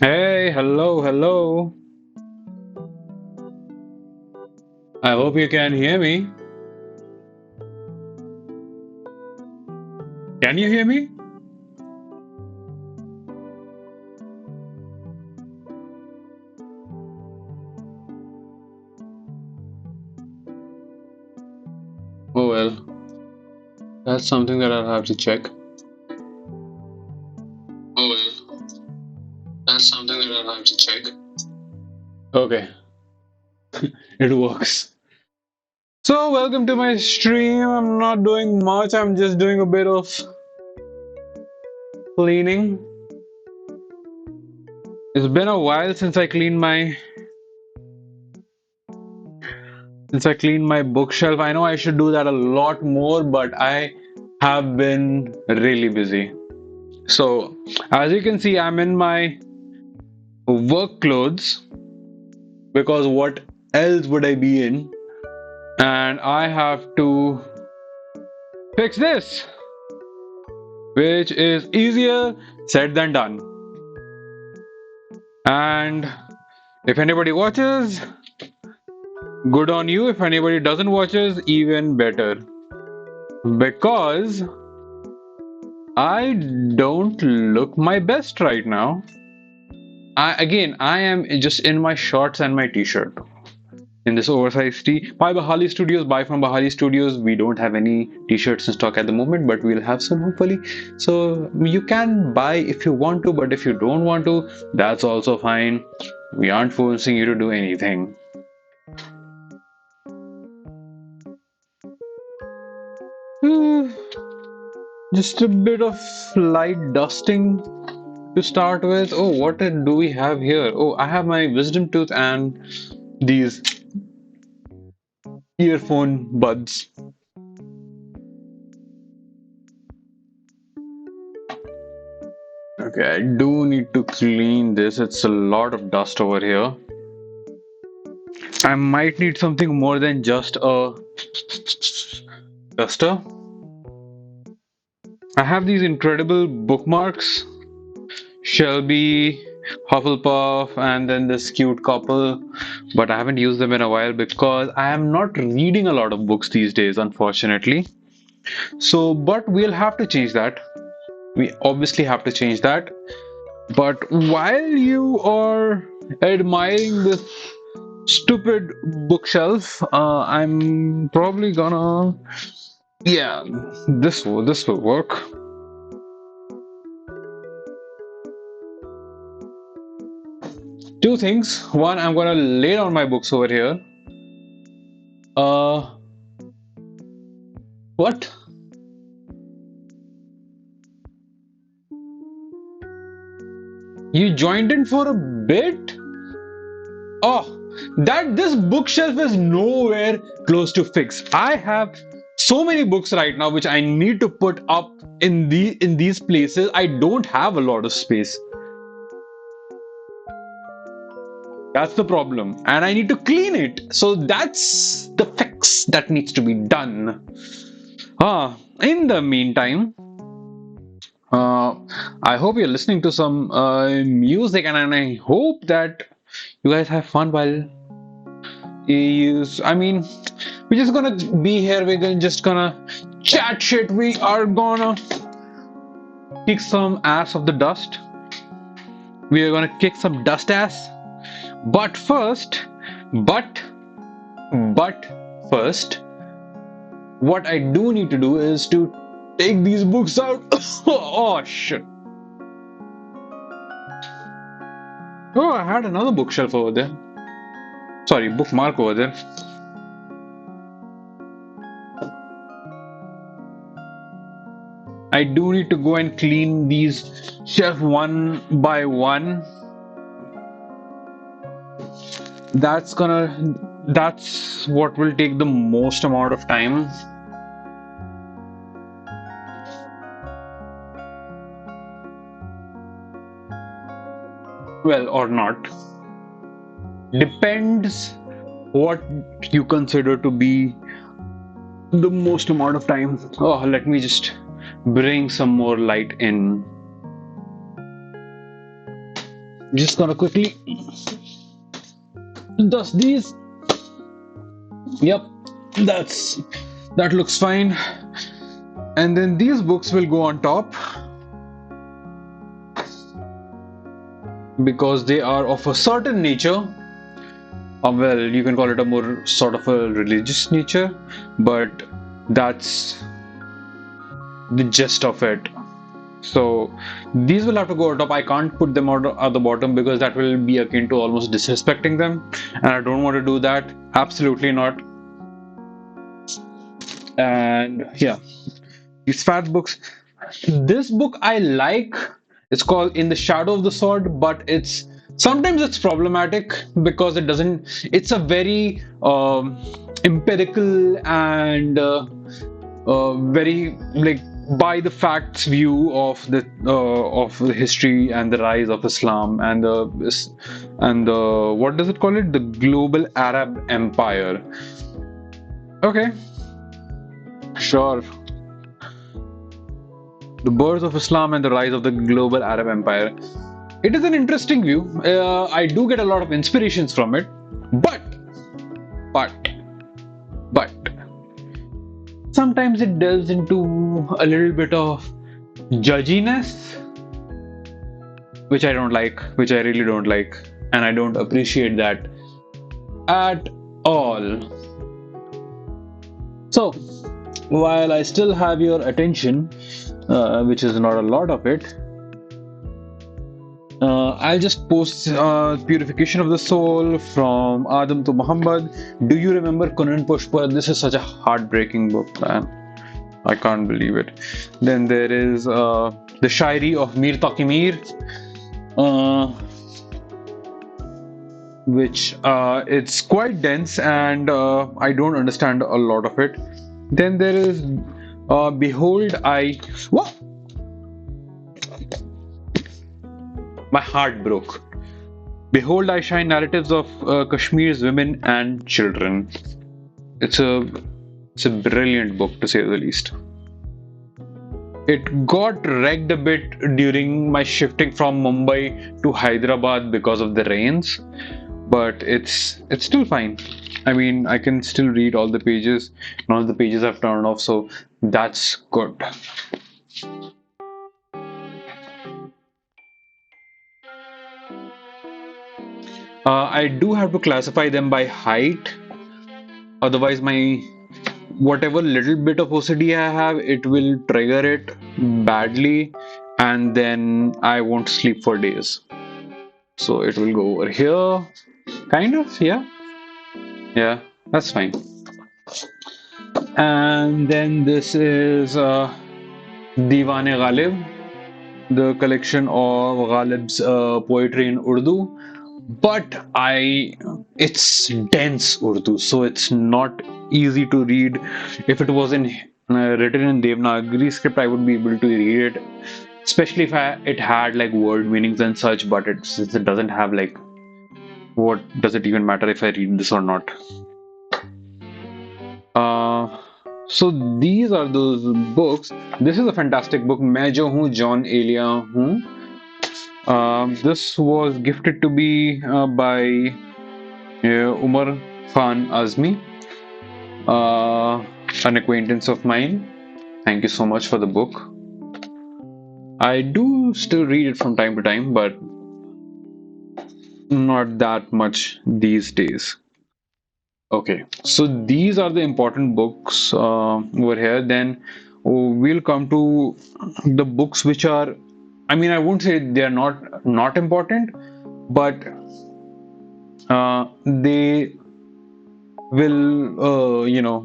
Hey, hello, hello. I hope you can hear me. Can you hear me? Oh well, that's something that I'll have to check. Oh well, that's something that I'll have to check. Okay, it works. So, welcome to my stream. I'm not doing much, I'm just doing a bit of cleaning. It's been a while since I cleaned my bookshelf. I know I should do that a lot more, but I have been really busy. So, as you can see, I'm in my work clothes because what else would I be in? And I have to fix this, which is easier said than done. And if anybody watches, good on you. If anybody doesn't watches, even better. Because I don't look my best right now. I am just in my shorts and my t-shirt. In this oversized tee. By Bahali Studios, buy from Bahali Studios. We don't have any t-shirts in stock at the moment, but we'll have some hopefully. So you can buy if you want to, but if you don't want to, that's also fine. We aren't forcing you to do anything. Hmm, just a bit of light dusting to start with. Oh, what do we have here? Oh, I have my wisdom tooth and these earphone buds. Okay, I do need to clean this. It's a lot of dust over here. I might need something more than just a duster. I have these incredible bookmarks, Shelby, Hufflepuff, and then this cute couple, but I haven't used them in a while because I am not reading a lot of books these days, unfortunately. So, but we'll have to change that. We obviously have to change that. But while you are admiring this stupid bookshelf, I'm probably gonna, yeah, this will work. Two things. One, I'm gonna lay down my books over here. Uh, what? You joined in for a bit? Oh, that this bookshelf is nowhere close to fix. I have so many books right now which I need to put up in these places. I don't have a lot of space. That's the problem. And I need to clean it. So that's the fix that needs to be done. In the meantime, uh, I hope you're listening to some music and I hope that you guys have fun while you use. I mean, we're just gonna be here, just gonna chat shit. We are gonna kick some ass of the dust. We are gonna kick some dust ass. But first, but, but first, what I do need to do is to take these books out. Oh shit. Oh, I had another bookshelf over there. Sorry, bookmark over there. I do need to go and clean these shelf one by one. That's what will take the most amount of time. Well, or not. Depends what you consider to be the most amount of time. Oh, let me just bring some more light in. Just gonna quickly dust these. Yep, that's that looks fine. And then these books will go on top because they are of a certain nature. Well, you can call it a more sort of a religious nature, but that's the gist of it. So these will have to go on top. I can't put them out at the bottom because that will be akin to almost disrespecting them, and I don't want to do that. Absolutely not. And yeah, these fat books. This book I like. It's called In the Shadow of the Sword, but it's sometimes it's problematic because it doesn't. It's a very empirical and very like by the facts view of the history and the rise of Islam and the what does it call it, the global Arab Empire. Okay, sure. The birth of Islam and the rise of the global Arab Empire. It is an interesting view. I do get a lot of inspirations from it, but but but sometimes it delves into a little bit of judginess, which I don't like, which I really don't like, and I don't appreciate that at all. So, while I still have your attention, which is not a lot of it, I'll just post Purification of the Soul from Adam to Muhammad. Do you remember Kunan Pushpa? This is such a heartbreaking book, man. I can't believe it. Then there is the Shairi of Mir Taqi Mir, uh, which it's quite dense and I don't understand a lot of it. Then there is Behold I. What? My heart broke. Behold I Shine Narratives of Kashmir's Women and Children. It's a it's a brilliant book to say the least. It got wrecked a bit during my shifting from Mumbai to Hyderabad because of the rains, but it's still fine. I mean, I can still read all the pages. None of the pages I've turned off, so that's good. I do have to classify them by height, otherwise my whatever little bit of OCD I have, it will trigger it badly, and then I won't sleep for days. So it will go over here, kind of, yeah, yeah, that's fine. And then this is Diwan-e Ghalib, the collection of Ghalib's poetry in Urdu. But it's dense Urdu, so it's not easy to read. If it was written in Devanagari script, I would be able to read it, especially if it had like word meanings and such. But since it doesn't have like, what does it even matter if I read this or not? Uh, so these are those books. This is a fantastic book. मैं जो हूँ John Elia हूँ. This was gifted to me by Umar Khan Azmi, an acquaintance of mine. Thank you so much for the book. I do still read it from time to time, but not that much these days. Okay, so these are the important books over here. Then we'll come to the books which are, I mean, I won't say they are not important, but they will,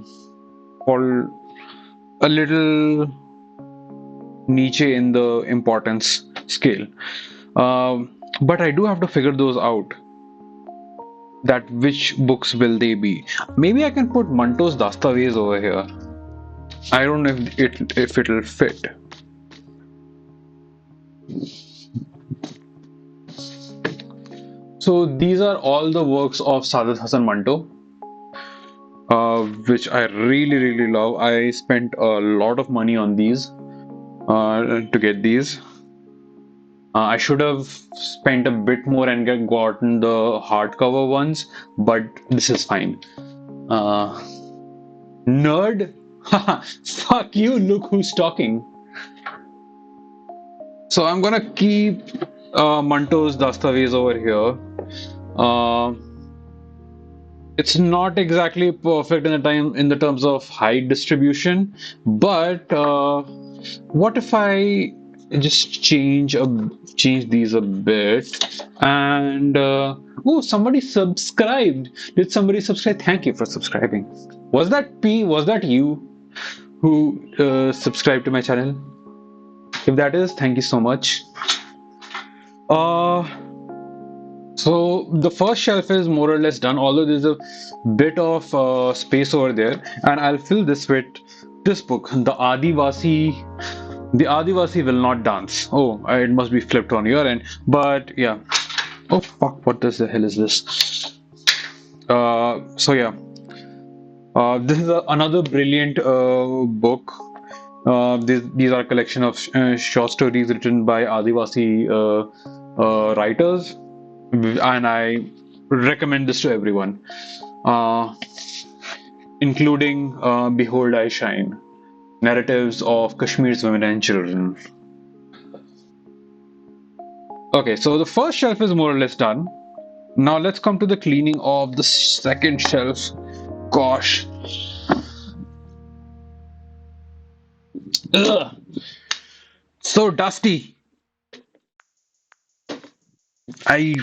fall a little niche in the importance scale. But I do have to figure those out. That which books will they be? Maybe I can put Manto's Dastavez over here. I don't know if it'll fit. So these are all the works of Sadat Hasan Manto, which I really love. I spent a lot of money on these to get these. I should have spent a bit more and gotten the hardcover ones, but this is fine. Uh, Nerd? Haha, fuck you, look who's talking. So I'm gonna keep Manto's Dastaveez over here. Uh, it's not exactly perfect in the terms of height distribution, but what if I just change these a bit and oh, somebody subscribed. Did somebody subscribe? Thank you for subscribing. Was that P? Was that you who subscribed to my channel? If that is, thank you so much. Uh, so the first shelf is more or less done, although there's a bit of space over there, and I'll fill this with this book, The Adivasi Will Not Dance. Oh, it must be flipped on your end, but yeah. Oh fuck! What the hell is this? So yeah, this is another brilliant book. These are a collection of short stories written by Adivasi writers, and I recommend this to everyone, uh, including Behold I Shine, narratives of Kashmir's women and children. Okay, so the first shelf is more or less done. Now let's come to the cleaning of the second shelf. Gosh. Ugh. So dusty. I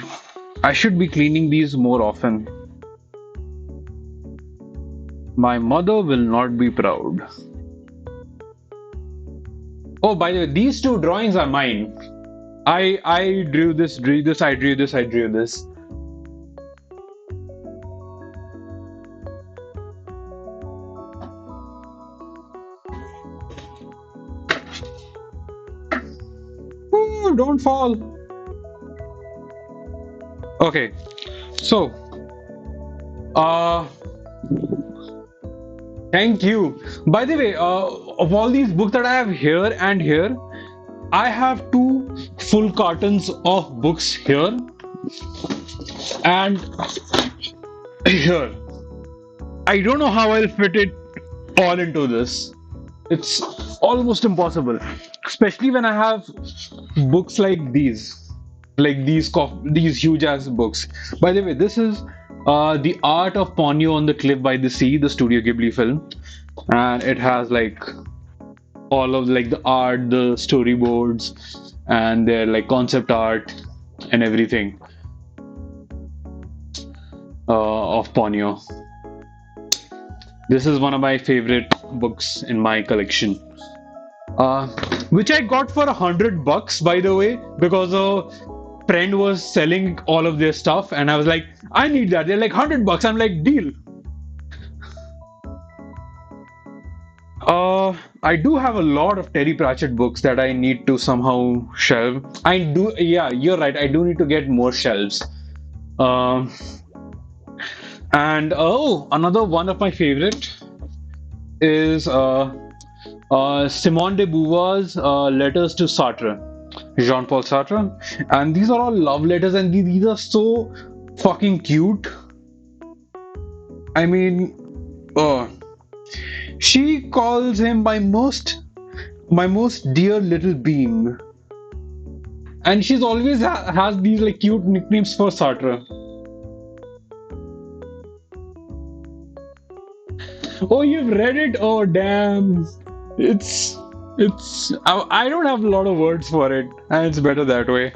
I should be cleaning these more often. My mother will not be proud. Oh, by the way, these two drawings are mine. I drew this, I drew this. Ooh, don't fall. Okay, so uh thank you. By the way, of all these books that I have here and here, I have two full cartons of books here and here. I don't know how I'll fit it all into this. It's almost impossible, especially when I have books like these huge ass books. By the way, this is The Art of Ponyo on the Cliff by the Sea, the Studio Ghibli film, and it has like all of like the art, the storyboards, and their like concept art and everything of Ponyo. This is one of my favorite books in my collection. Uh, which I got for $100, by the way, because a friend was selling all of their stuff, and I was like, I need that. They're like $100. I'm like, deal. I do have a lot of Terry Pratchett books that I need to somehow shelve. I do, yeah, you're right. I do need to get more shelves. Um, and oh, another one of my favorite is Simone de Beauvoir's letters to Sartre, Jean-Paul Sartre, and these are all love letters, and these are so fucking cute. I mean, she calls him my most dear little being, and she's always has these like cute nicknames for Sartre. Oh, you've read it? Oh, damn. It's I don't have a lot of words for it, and it's better that way.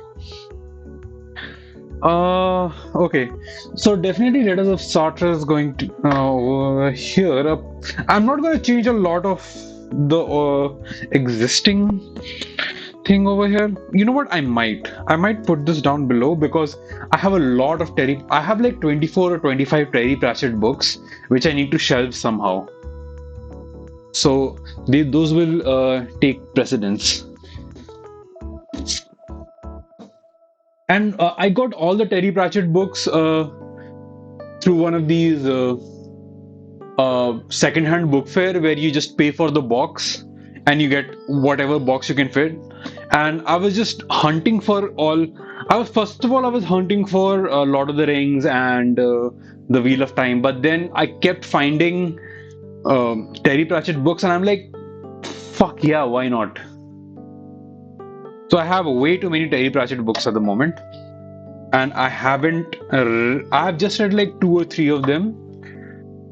Okay. So definitely Letters of Sartre is going to here. I'm not going to change a lot of the existing thing over here. You know what? I might put this down below because I have a lot of Terry. I have like 24 or 25 Terry Pratchett books which I need to shelve somehow. So those will take precedence. And I got all the Terry Pratchett books through one of these second-hand book fair where you just pay for the box and you get whatever box you can fit. and I was just hunting for all. I was first of all I was hunting for Lord of the Rings and the Wheel of Time, but then I kept finding Terry Pratchett books, and I'm like, fuck yeah, why not? So I have way too many Terry Pratchett books at the moment, and I haven't. I have just read like two or three of them,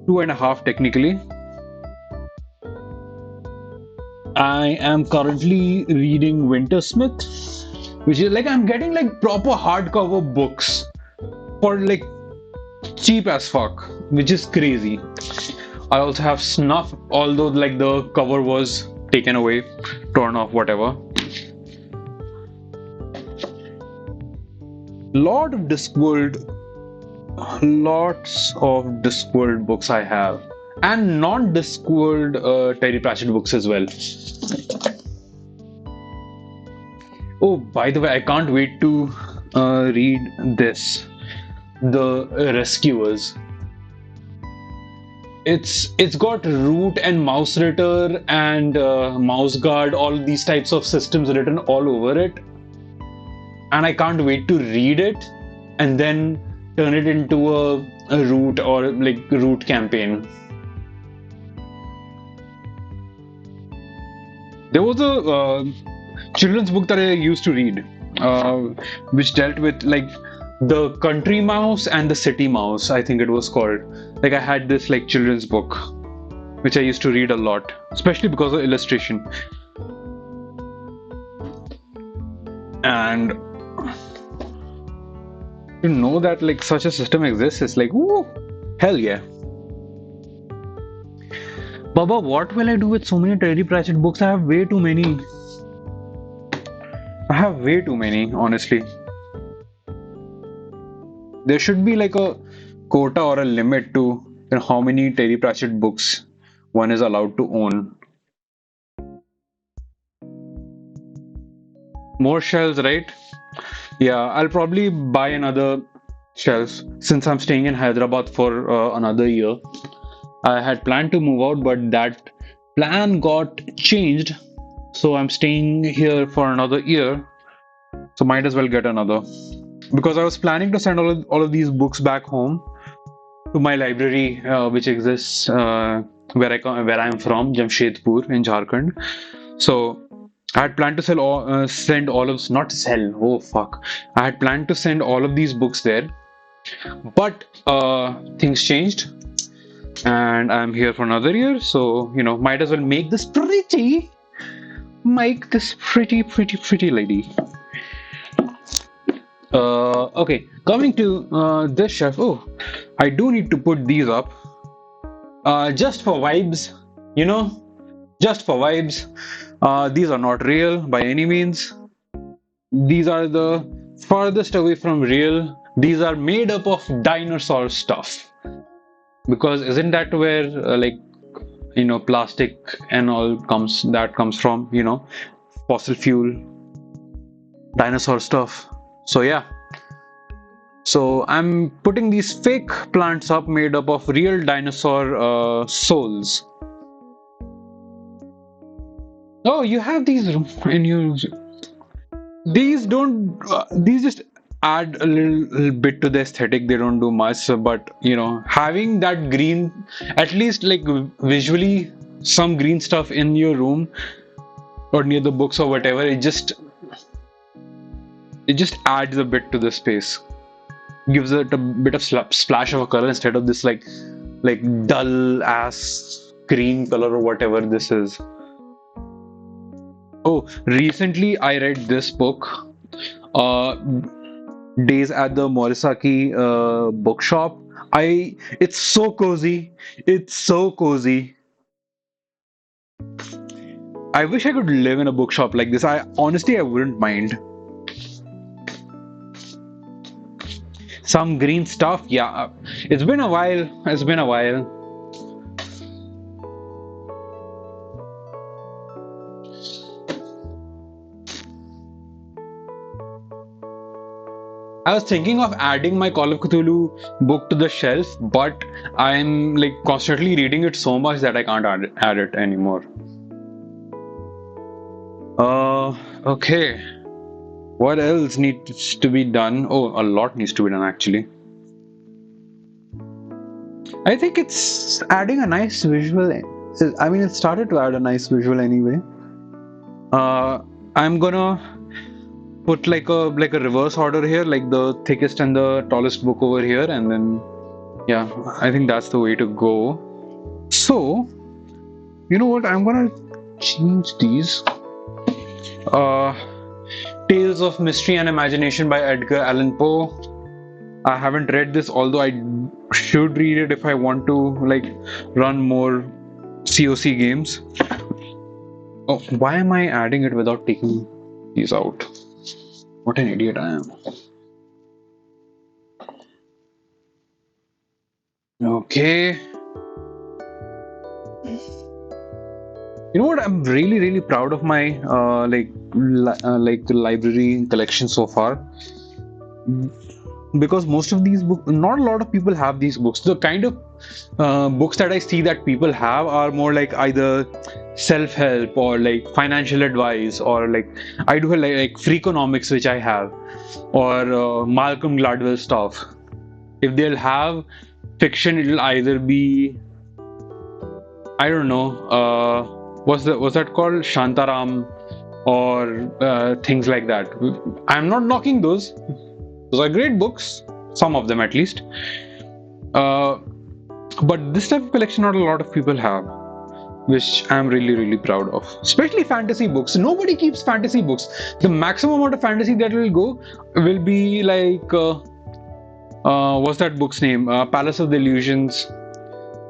two and a half technically. I am currently reading Wintersmith, which is like I'm getting like proper hardcover books for like cheap as fuck, which is crazy. I also have Snuff, although like the cover was taken away, torn off, whatever. Lot of Discworld, lots of Discworld books I have, and non-Discworld Terry Pratchett books as well. Oh, by the way, I can't wait to read this, The Rescuers. It's got Root and Mouse Ritter and Mouse Guard, all these types of systems written all over it, and I can't wait to read it and then turn it into a Root or like Root campaign. There was a children's book that I used to read, uh, which dealt with like the country mouse and the city mouse, I think it was called. Like I had this like children's book, which I used to read a lot, especially because of illustration. And to know that like such a system exists is like, woo, hell yeah. Baba, what will I do with so many Terry Pratchett books? I have way too many. I have way too many, honestly. There should be like a quota or a limit to how many Terry Pratchett books one is allowed to own. More shelves, right? Yeah, I'll probably buy another shelf since I'm staying in Hyderabad for another year. I had planned to move out, but that plan got changed. So I'm staying here for another year. So might as well get another. Because I was planning to send all of these books back home to my library, which exists where I'm from, Jamshedpur in Jharkhand. So I had planned to send all of not sell. Oh fuck! I had planned to send all of these books there, but things changed, and I'm here for another year. So might as well make this pretty lady. Okay, coming to this chef. Oh, I do need to put these up. Just for vibes, you know, just for vibes. These are not real by any means. These are the farthest away from real. These are made up of dinosaur stuff. Because isn't that where plastic and all comes from, fossil fuel, dinosaur stuff. So yeah. So I'm putting these fake plants up made up of real dinosaur souls. Oh, you have these in you. These don't. These just add a little bit to the aesthetic. They don't do much, but having that green, at least like visually, some green stuff in your room or near the books or whatever, it just adds a bit to the space. Gives it a bit of splash of a color instead of this like dull ass green color or whatever this is. Oh, recently I read this book, uh, Days at the Morisaki bookshop. It's so cozy. It's so cozy. I wish I could live in a bookshop like this. I wouldn't mind. Some green stuff, yeah. It's been a while. It's been a while. I was thinking of adding my Call of Cthulhu book to the shelf, but I'm like constantly reading it so much that I can't add it anymore. Okay. What else needs to be done? Oh, a lot needs to be done actually. I think it's adding a nice visual. I mean, it started to add a nice visual anyway. Uh, I'm gonna put like a reverse order here, like the thickest and the tallest book over here, and then yeah, I think that's the way to go. So, you know what? I'm gonna change these. Uh, Tales of Mystery and Imagination by Edgar Allan Poe. I haven't read this, although I should read it if I want to like run more COC games. Oh, why am I adding it without taking these out? What an idiot I am. Okay. You know what? I'm really, really proud of my like the library collection so far, because most of these books, not a lot of people have these books. The kind of books that I see that people have are more like either self-help or like financial advice, or like I do have like Freakonomics, which I have, or Malcolm Gladwell stuff. If they'll have fiction, it'll either be, I don't know, what's that called, Shantaram, or things like that. I'm not knocking those. Those are great books, some of them at least. Uh, but this type of collection, not a lot of people have, which I'm really, really proud of. Especially fantasy books. Nobody keeps fantasy books. The maximum amount of fantasy that will go will be like, what's that book's name? Palace of the Illusions,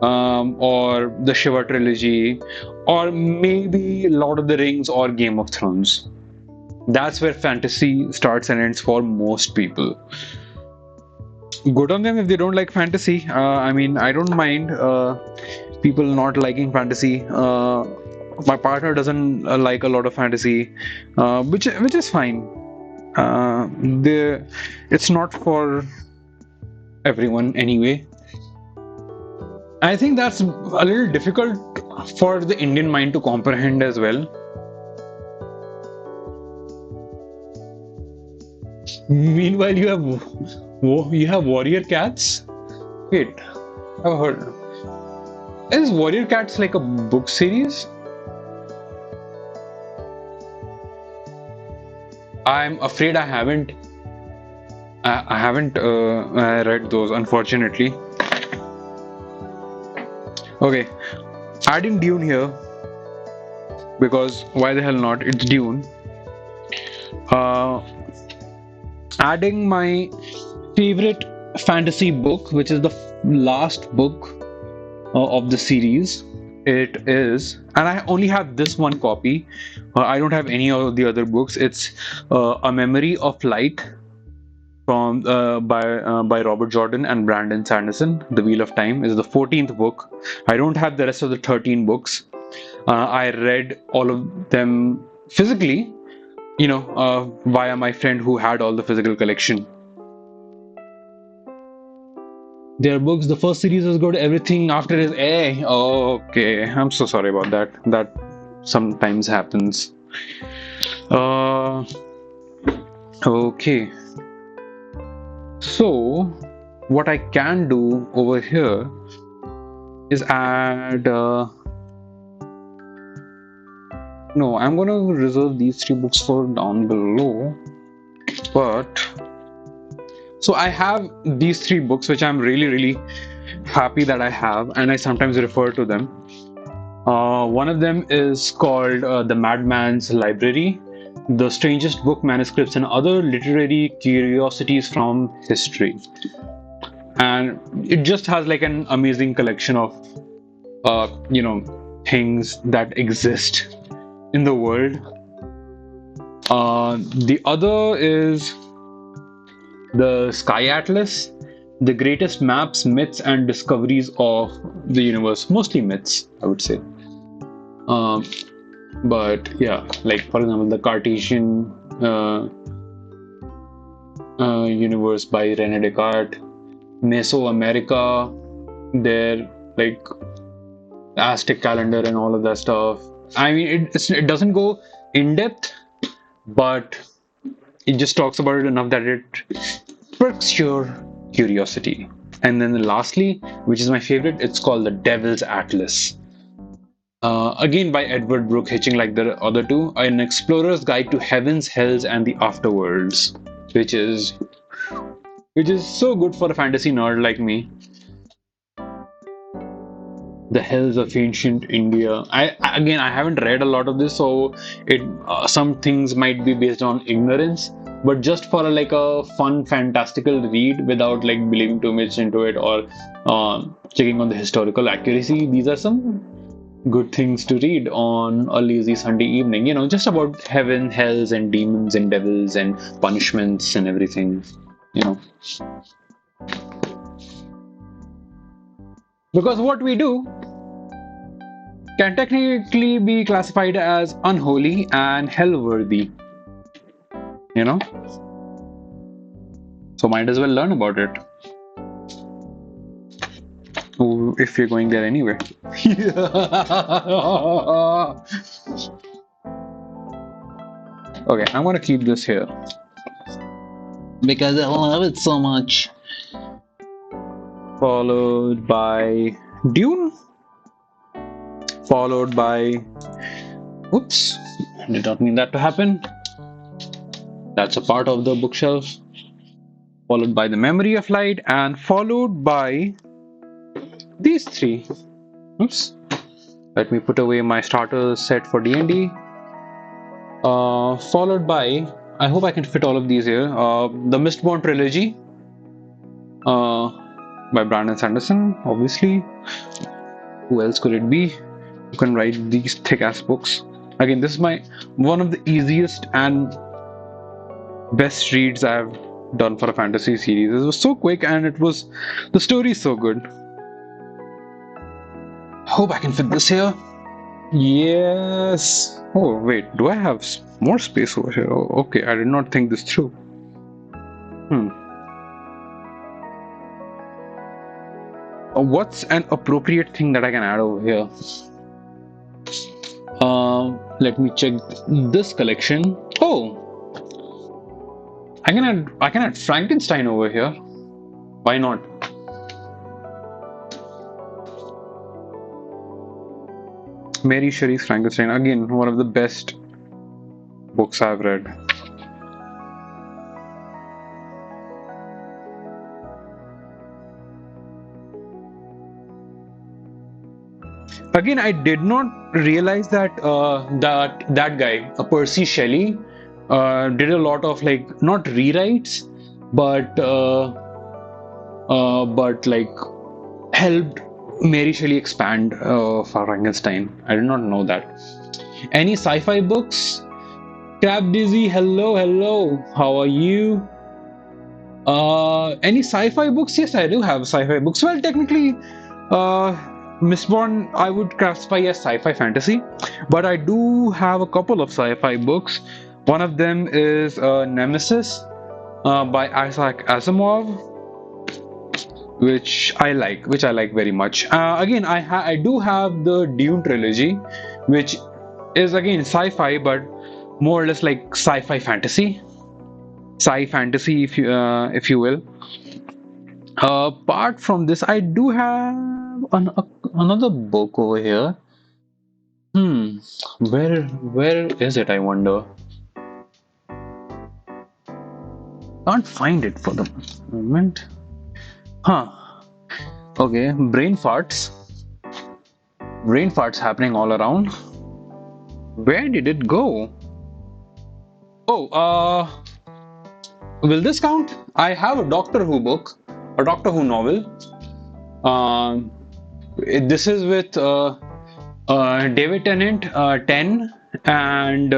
or the Shiva trilogy, or maybe Lord of the Rings or Game of Thrones. That's where fantasy starts and ends for most people. Good on them if they don't like fantasy. I mean, I don't mind people not liking fantasy. My partner doesn't like a lot of fantasy, which is fine. It's not for everyone anyway. I think that's a little difficult for the Indian mind to comprehend as well. Meanwhile, you have warrior cats. Wait, I've heard. Is Warrior Cats like a book series? I'm afraid I haven't. I haven't read those, unfortunately. Okay, adding Dune here, because why the hell not? It's Dune. Uh, Adding my favorite fantasy book, which is the last book of the series. It is, and I only have this one copy. I don't have any of the other books. It's A Memory of Light from by Robert Jordan and Brandon Sanderson. The Wheel of Time is the 14th book. I don't have the rest of the 13 books. I read all of them physically, via my friend who had all the physical collection. Their books, the first series was good. Everything after is eh. Okay, I'm so sorry about that. That sometimes happens. Uh, okay. So, what I can do over here is add. No, I'm gonna reserve these three books for down below. But so I have these three books, which I'm really, really happy that I have, and I sometimes refer to them. One of them is called The Madman's Library, The Strangest Book, Manuscripts, and Other Literary Curiosities from History. And it just has like an amazing collection of, things that exist in the world. The other is The Sky Atlas, the greatest maps, myths, and discoveries of the universe. Mostly myths, I would say. Um, but yeah, like for example, the Cartesian universe by Rene Descartes, Mesoamerica, their like Aztec calendar and all of that stuff. I mean, it doesn't go in depth, but it just talks about it enough that it perks your curiosity. And then lastly, which is my favorite, it's called The Devil's Atlas. Again by Edward Brooke Hitching, like the other two, an explorer's guide to heavens, hells, and the afterworlds, which is which is so good for a fantasy nerd like me. The hells of ancient India. Again, I haven't read a lot of this, so it some things might be based on ignorance. But just for like a fun, fantastical read without like believing too much into it or checking on the historical accuracy, these are some good things to read on a lazy Sunday evening. You know, just about heaven, hells, and demons and devils and punishments and everything. You know, because what we do can technically be classified as unholy and hell-worthy, you know? So might as well learn about it. If you're going there anyway. Okay, I'm gonna keep this here because I love it so much. Followed by Dune. Followed by... Oops, did not mean that to happen. That's a part of the bookshelf. Followed by The Memory of Light, and followed by these three. Oops. Let me put away my starter set for D&D. Followed by, I hope I can fit all of these here, the Mistborn trilogy by Brandon Sanderson, obviously. Who else could it be? You can write these thick-ass books. Again, this is one of the easiest and best reads I've done for a fantasy series. It was so quick and the story is so good. Hope I can fit this here. Yes. Oh wait, do I have more space over here? Oh, okay, I did not think this through. What's an appropriate thing that I can add over here? Let me check this collection. Oh, I can add Frankenstein over here. Why not? Mary Shelley's Frankenstein, again one of the best books I've read. Again, I did not realize that that guy, Percy Shelley, did a lot of like not rewrites, but like helped Mary Shelley expand for Frankenstein. I did not know that. Any sci-fi books? Crab Dizzy, hello. How are you? Any sci-fi books? Yes, I do have sci-fi books. Well, technically, Mistborn I would classify as sci-fi fantasy, but I do have a couple of sci-fi books. One of them is Nemesis by Isaac Asimov, which I like very much. Again, I do have the Dune trilogy, which is again sci-fi, but more or less like sci-fi fantasy, sci-fantasy if you will. Apart from this, I do have another book over here. Where is it, I wonder? Can't find it for the moment. Okay, brain farts happening all around. Where did it go? Oh, will this count? I have a Doctor Who book, a Doctor Who novel. This is with David Tennant, 10, and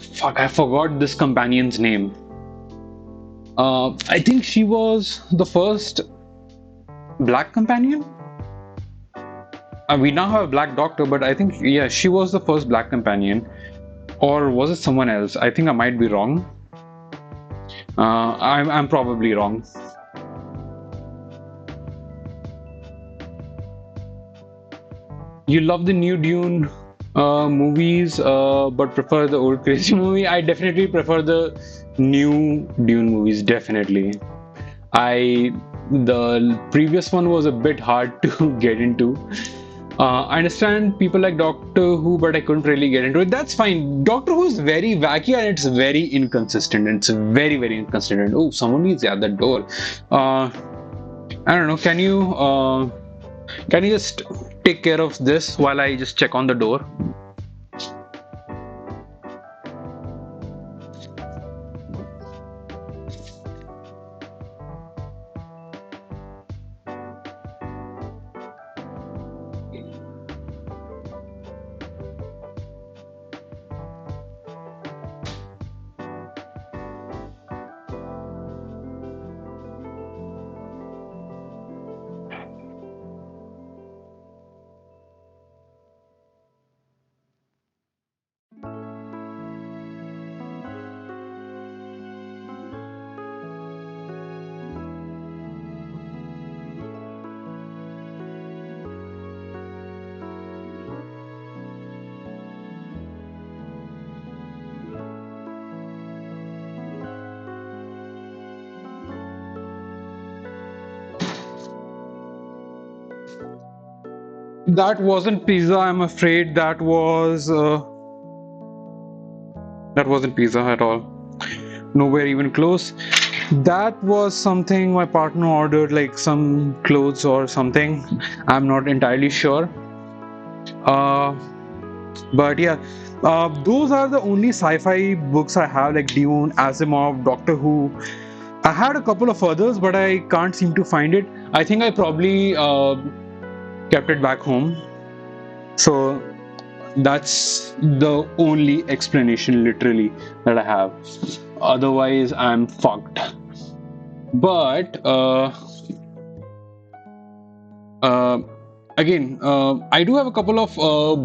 fuck, I forgot this companion's name. I think she was the first black companion. We now have a black doctor, but I think, yeah, she was the first black companion. Or was it someone else? I think I might be wrong. I'm probably wrong. You love the new Dune? Movies, but prefer the old crazy movie. I definitely prefer the new Dune movies. Definitely. I The previous one was a bit hard to get into. I understand people like Doctor Who, but I couldn't really get into it. That's fine. Doctor Who is very wacky and it's very inconsistent. It's very, very inconsistent. Oh, someone is at the door. Uh, I don't know. Can you just take care of this while I just check on the door? That wasn't pizza. I'm afraid that wasn't pizza at all. Nowhere even close. That was something my partner ordered, like some clothes or something. I'm not entirely sure. Uh, but yeah, those are the only sci-fi books I have, like Dune, Asimov, Doctor Who. I had a couple of others, but I can't seem to find it. I think I probably kept it back home. So that's the only explanation, literally, that I have. Otherwise, I'm fucked. But uh, again, I do have a couple of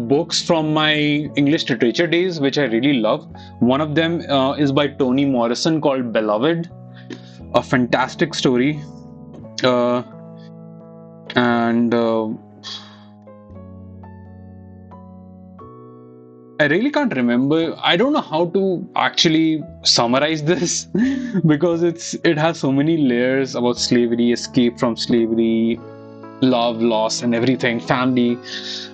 books from my English literature days which I really love. One of them is by Toni Morrison called Beloved, a fantastic story. Uh, and I really can't remember. I don't know how to actually summarize this because it has so many layers about slavery, escape from slavery, love, loss, and everything, family.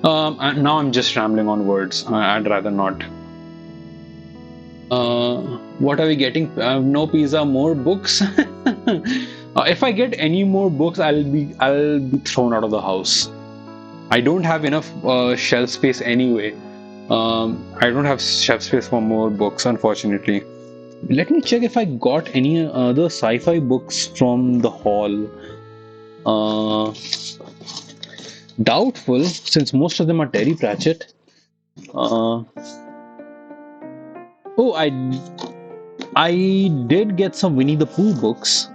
And now I'm just rambling on words. I'd rather not. Uh, what are we getting? No pizza, more books. If I get any more books, I'll be thrown out of the house. I don't have enough shelf space anyway. I don't have shelf space for more books, unfortunately. Let me check if I got any other sci-fi books from the hall. Uh, Doubtful, since most of them are Terry Pratchett. Uh, oh, I did get some Winnie the Pooh books,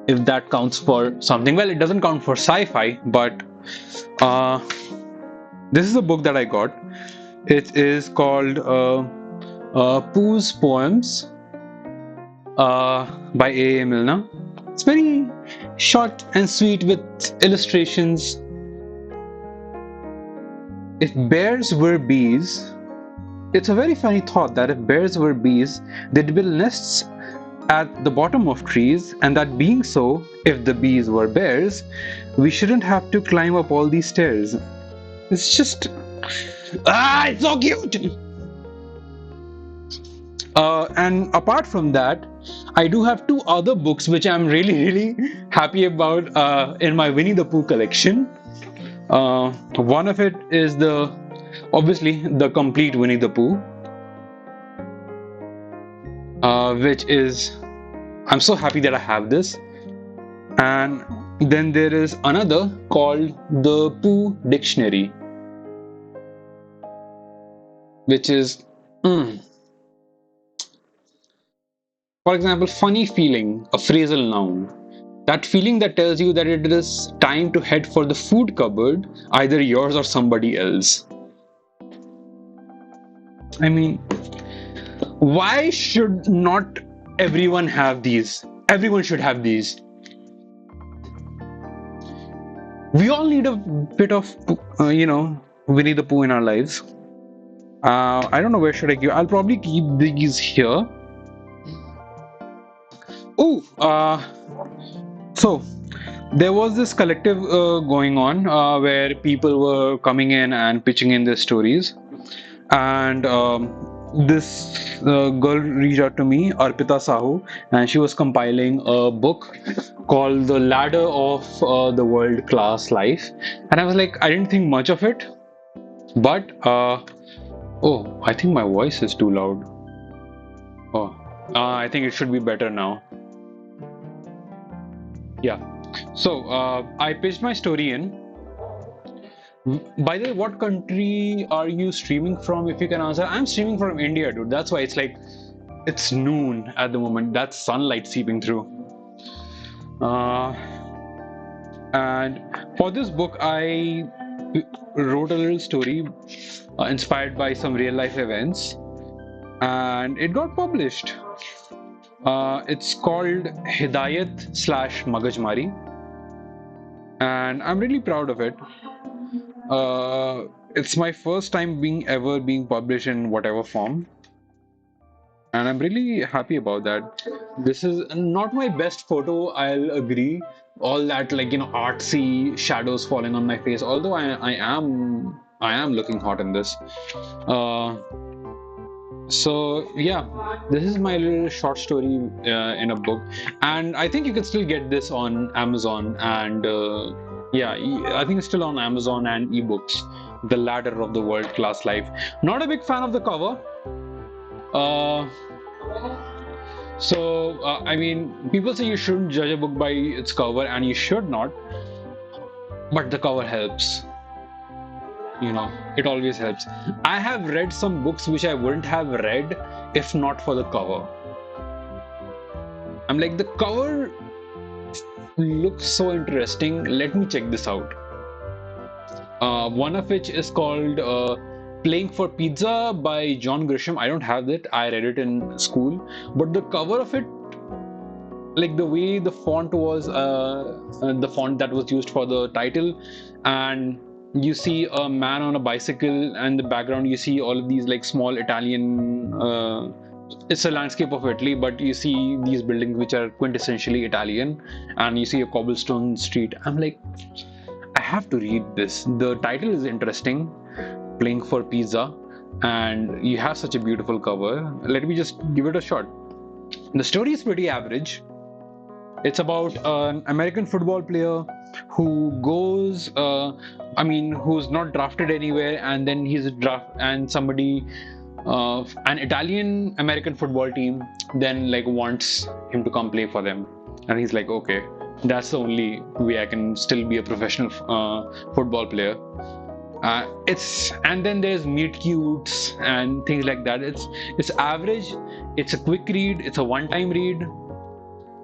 if that counts for something. Well, it doesn't count for sci-fi, but uh, this is a book that I got. It is called Pooh's Poems by A. A. Milner. It's very short and sweet with illustrations. If bears were bees, it's a very funny thought that if bears were bees, they'd build nests at the bottom of trees, and that being so, if the bees were bears, we shouldn't have to climb up all these stairs. It's just. It's so cute! And apart from that, I do have two other books which I'm really, really happy about in my Winnie the Pooh collection. One of it is obviously the complete Winnie the Pooh, which is, I'm so happy that I have this. And then there is another called the Pooh Dictionary, which is, for example, funny feeling, a phrasal noun. That feeling that tells you that it is time to head for the food cupboard, either yours or somebody else. I mean, why should not everyone have these? Everyone should have these. We all need a bit of, Winnie the Pooh in our lives. I don't know where should I keep. I'll probably keep these here. Oh, so there was this collective going on where people were coming in and pitching in their stories, and this girl reached out to me, Arpita Sahu, and she was compiling a book called The Ladder of the World Class Life. And I was like, I didn't think much of it, but oh, I think my voice is too loud. Oh, I think it should be better now. Yeah. So I pitched my story in. By the way, what country are you streaming from? If you can answer, I'm streaming from India, dude. That's why it's like it's noon at the moment. That's sunlight seeping through. Uh, and for this book, I wrote a little story inspired by some real life events, and it got published. It's called Hidayat slash Magajmari, and I'm really proud of it. It's my first time being published in whatever form, and I'm really happy about that. This is not my best photo, I'll agree. All that artsy shadows falling on my face. Although I am looking hot in this. Uh, so yeah, this is my little short story in a book, and I think you can still get this on Amazon and yeah, I think it's still on Amazon and ebooks. The Ladder of the World Class Life. Not a big fan of the cover. Uh, I mean, people say you shouldn't judge a book by its cover, and you should not, but the cover helps. It always helps. I have read some books which I wouldn't have read if not for the cover. I'm like, the cover looks so interesting. Let me check this out. One of which is called Playing for Pizza by John Grisham. I don't have it. I read it in school. But the cover of it, like the way the font was, the font that was used for the title, and you see a man on a bicycle, and the background you see all of these like small Italian. It's a landscape of Italy, but you see these buildings which are quintessentially Italian, and you see a cobblestone street. I'm like, I have to read this. The title is interesting, Playing for Pizza, and you have such a beautiful cover. Let me just give it a shot. The story is pretty average. It's about an American football player who goes, who's not drafted anywhere, and then he's drafted, and somebody, an Italian American football team, then like wants him to come play for them, and he's like, okay, that's the only way I can still be a professional football player. And then there's meet cutes and things like that. It's average. It's a quick read. It's a one-time read,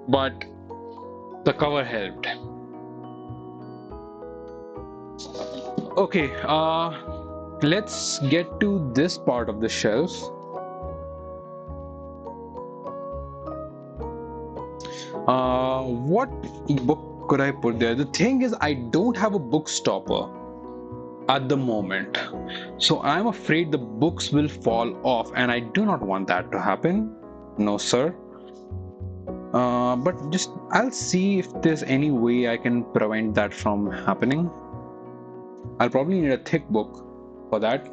but the cover helped. Okay, let's get to this part of the shelf. What book could I put there? The thing is, I don't have a book stopper at the moment, so I'm afraid the books will fall off, and I do not want that to happen. No, sir. But just I'll see if there's any way I can prevent that from happening. I'll probably need a thick book for that.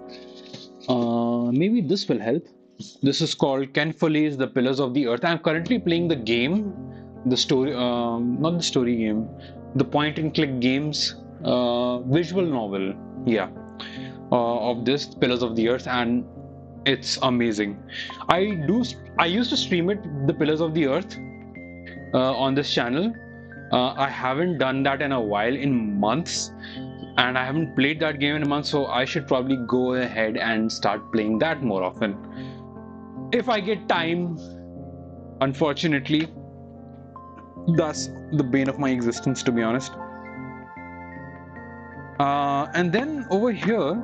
Maybe this will help. This is called Ken Foley's The Pillars of the Earth. I'm currently playing the game, the story, not the story game, the point and click games, visual novel, yeah, of this Pillars of the Earth, and it's amazing. I used to stream it, The Pillars of the Earth, on this channel. I haven't done that in a while, in months, and I haven't played that game in a month, so I should probably go ahead and start playing that more often. If I get time, unfortunately, that's the bane of my existence, to be honest. And then over here,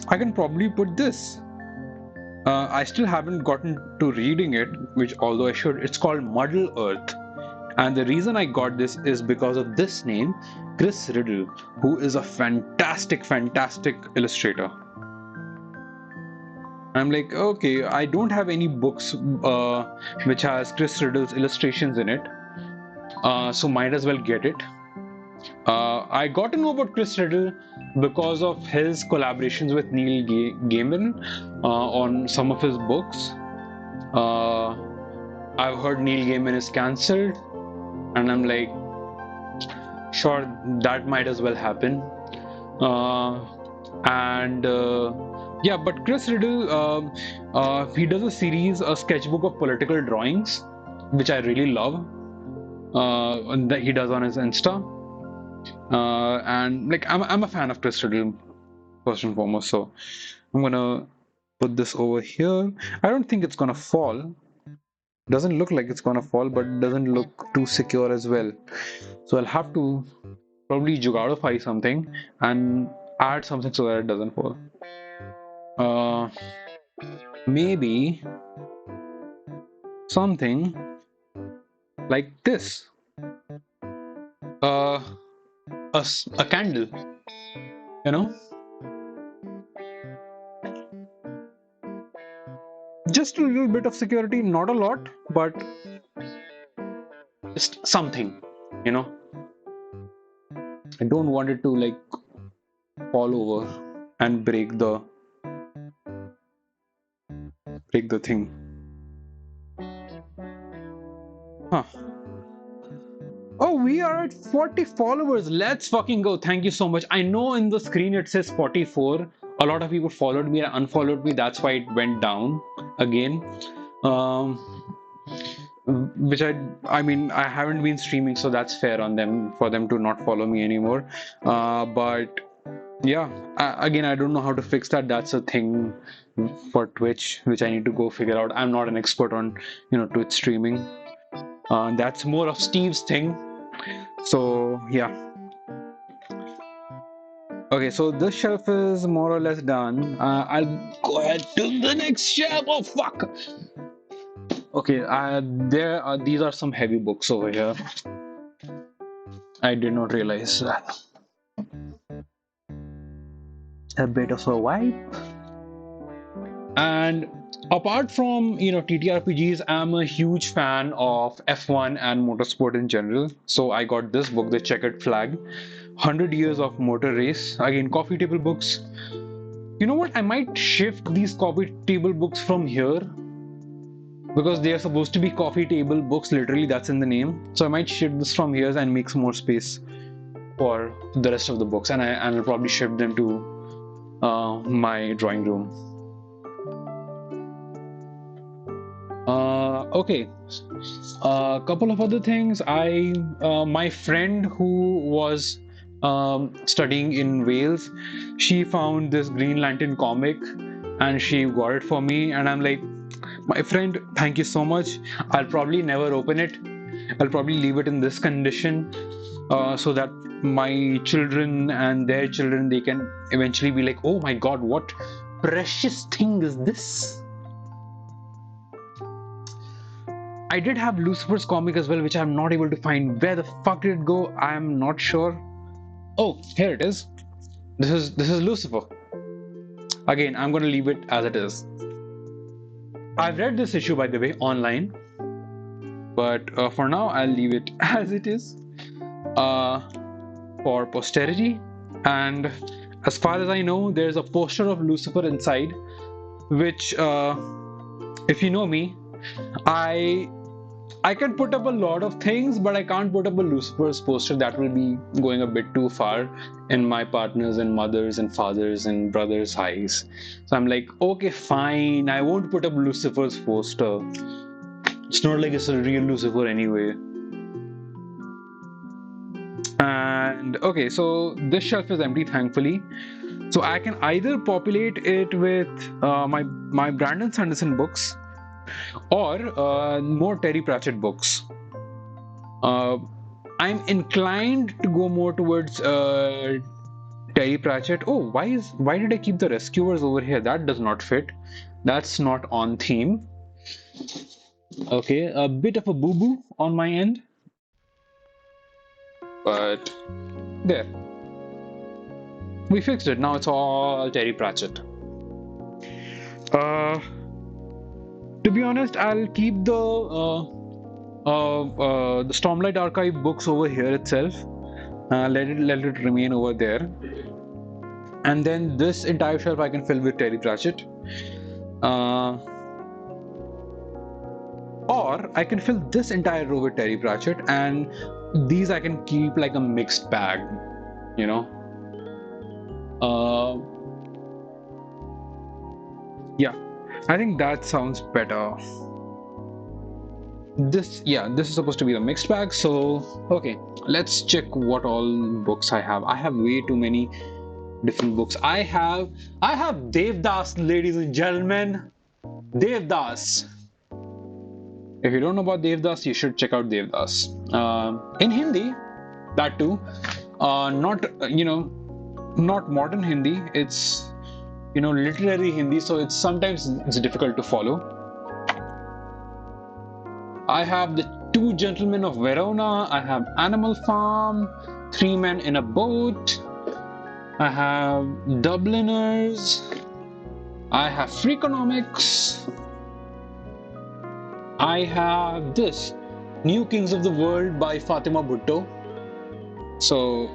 I can probably put this. I still haven't gotten to reading it, which although I should. It's called Muddle Earth. And the reason I got this is because of this name, Chris Riddle, who is a fantastic illustrator. I'm like, okay, I don't have any books which has Chris Riddle's illustrations in it, so might as well get it. I got to know about Chris Riddle because of his collaborations with Neil Gaiman on some of his books. Uh, I've heard Neil Gaiman is cancelled, and I'm like, sure, that might as well happen. And yeah, but Chris Riddle, he does a series, a sketchbook of political drawings, which I really love. That he does on his Insta, and like I'm a fan of Chris Riddle first and foremost. So I'm gonna put this over here. I don't think it's gonna fall. Doesn't look like it's gonna fall, but doesn't look too secure as well. So I'll have to probably jugadify something and add something so that it doesn't fall. Uh, maybe something like this. Uh, a candle, you know, just a little bit of security, not a lot, but just something, you know. I don't want it to like fall over and break the thing. Huh. Oh, we are at 40 followers. Let's fucking go. Thank you so much. I know in the screen it says 44. A lot of people followed me and unfollowed me. That's why it went down again. Um, which I mean, I haven't been streaming, so that's fair on them for them to not follow me anymore. But yeah, again, I don't know how to fix that. That's a thing for Twitch, which I need to go figure out. I'm not an expert on, Twitch streaming. That's more of Steve's thing. So yeah. Okay, so this shelf is more or less done. I'll go ahead to the next shelf. Oh fuck. Okay, these are some heavy books over here. I did not realize that. A bit of a wipe. And apart from TTRPGs, I'm a huge fan of F1 and motorsport in general. So I got this book, The Checkered Flag, 100 Years of Motor Race. Again, coffee table books. You know what? I might shift these coffee table books from here because they are supposed to be coffee table books. Literally, that's in the name. So I might shift this from here and make some more space for the rest of the books, and I'll probably shift them to my drawing room. Okay, a couple of other things. My friend who was studying in Wales, she found this Green Lantern comic and she got it for me. And I'm like, my friend, thank you so much. I'll probably never open it. I'll probably leave it in this condition so that my children and their children, they can eventually be like, oh my God, what precious thing is this? I did have Lucifer's comic as well, which I'm not able to find. Where the fuck did it go? I'm not sure. Oh, here it is. This is Lucifer. Again, I'm gonna leave it as it is. I've read this issue, by the way, online, but for now I'll leave it as it is for posterity. And as far as I know, there's a poster of Lucifer inside, which, if you know me, I can put up a lot of things, but I can't put up a Lucifer's poster. That will be going a bit too far in my partners and mothers and fathers and brothers' eyes. So I'm like, okay, fine. I won't put up Lucifer's poster. It's not like it's a real Lucifer anyway. And okay, so this shelf is empty, thankfully. So I can either populate it with my Brandon Sanderson books, or more Terry Pratchett books. I'm inclined to go more towards Terry Pratchett. Oh, why did I keep the Rescuers over here? That does not fit. That's not on theme. Okay, a bit of a boo-boo on my end. But there. We fixed it. Now it's all Terry Pratchett. To be honest, I'll keep the Stormlight Archive books over here itself. Let it remain over there, and then this entire shelf I can fill with Terry Pratchett. Uh, or I can fill this entire row with Terry Pratchett, and these I can keep like a mixed bag, you know. Uh, yeah, I think that sounds better. This is supposed to be a mixed bag. So okay, let's check what all books I have. I have way too many different books. I have Devdas, ladies and gentlemen. Devdas. If you don't know about Devdas, you should check out Devdas. In Hindi, that too. Not not modern Hindi. It's literary Hindi, so it's difficult to follow. I have The Two Gentlemen of Verona. I have Animal Farm, Three Men in a Boat. I have Dubliners. I have Freakonomics. I have this New Kings of the World by Fatima Bhutto. So,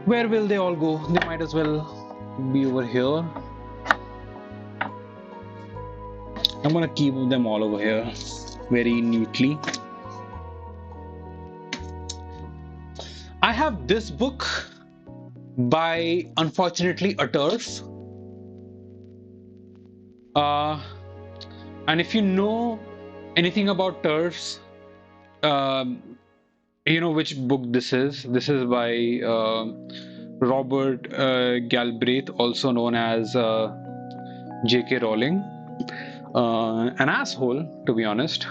where will they all go? They might as well be over here. I'm gonna keep them all over here very neatly. I have this book by, unfortunately, a TERF. And if you know anything about TERFs, you know which book this is. This is by Robert Galbraith, also known as J.K. Rowling. An asshole, to be honest.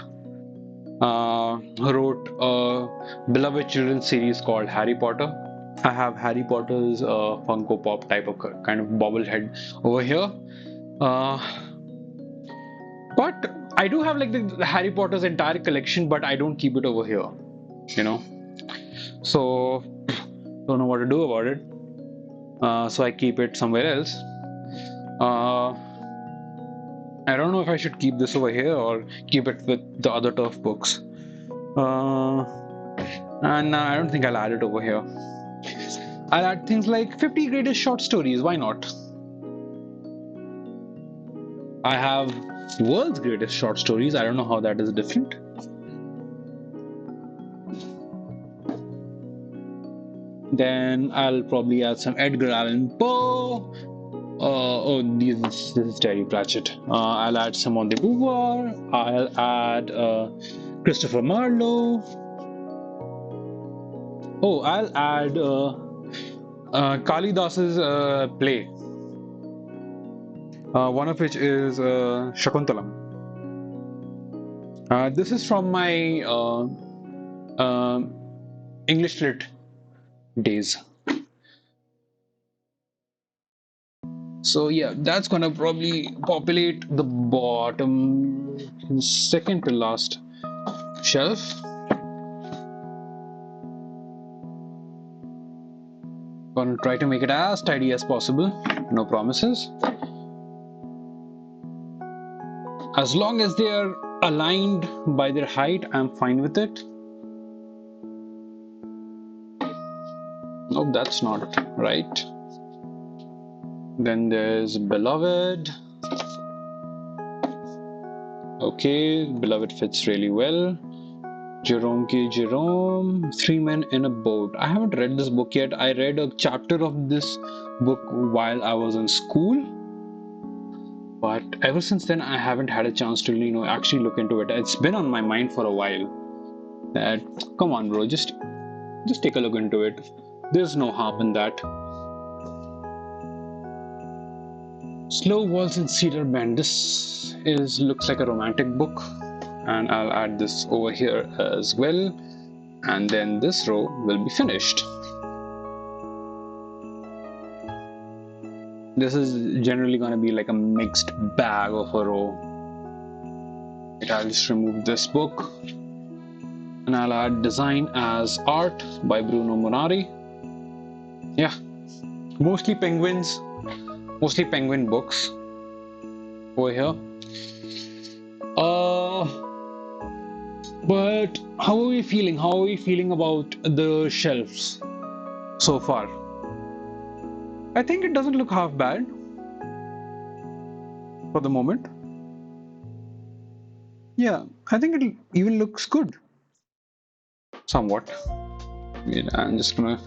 Wrote a beloved children's series called Harry Potter. I have Harry Potter's Funko Pop type of kind of bobblehead over here. But I do have like the Harry Potter's entire collection, but I don't keep it over here, So don't know what to do about it. So I keep it somewhere else. I don't know if I should keep this over here or keep it with the other TERF books. And I don't think I'll add it over here. I'll add things like 50 greatest short stories. Why not? I have world's greatest short stories. I don't know how that is different. Then I'll probably add some Edgar Allan Poe. This is Terry Pratchett. I'll add Simone de Beauvoir. I'll add Christopher Marlowe. Oh, I'll add Kalidas's play. One of which is Shakuntalam. This is from my English lit days. So yeah, that's gonna probably populate the bottom, second to last shelf. Gonna try to make it as tidy as possible. No promises. As long as they are aligned by their height, I'm fine with it. Nope, that's not right. Then there's Beloved. Okay, Beloved fits really well. Jerome K. Jerome, Three Men in a Boat. I haven't read this book yet. I read a chapter of this book while I was in school. But ever since then, I haven't had a chance to, actually look into it. It's been on my mind for a while. That, come on, bro, just take a look into it. There's no harm in that. Slow Walls in Cedar Bend. This looks like a romantic book, and I'll add this over here as well. And then this row will be finished. This is generally going to be like a mixed bag of a row. I'll just remove this book, and I'll add Design as Art by Bruno Munari. Yeah, mostly penguins. Mostly penguin books. over here. Uh, but how are we feeling? How are we feeling about the shelves so far? I think it doesn't look half bad for the moment. Yeah, I think it even looks good, somewhat. Wait, I'm just gonna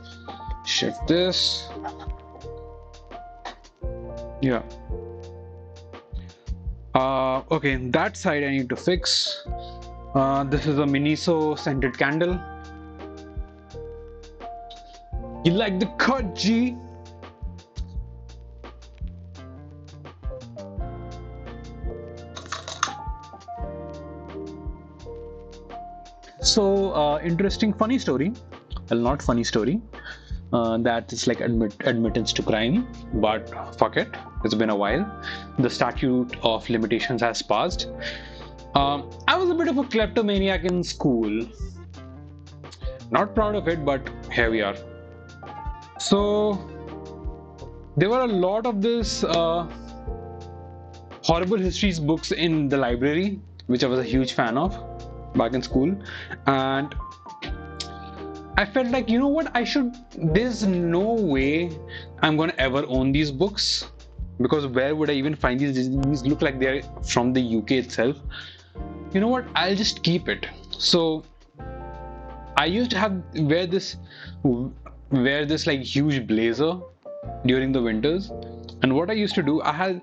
shift this. Yeah. Okay, that side I need to fix. This is a Miniso scented candle. You like the cut, G? So, interesting, funny story. Well, not funny story. That is like admittance to crime, but fuck it. It's been a while. The statute of limitations has passed. I was a bit of a kleptomaniac in school. Not proud of it, but here we are. So, there were a lot of this horrible histories books in the library, which I was a huge fan of back in school. And I felt like, you know what, there's no way I'm gonna ever own these books, because where would I even find these? These look like they're from the UK itself. You know what, I'll just keep it. So I used to wear this like huge blazer during the winters. And what I used to do, I had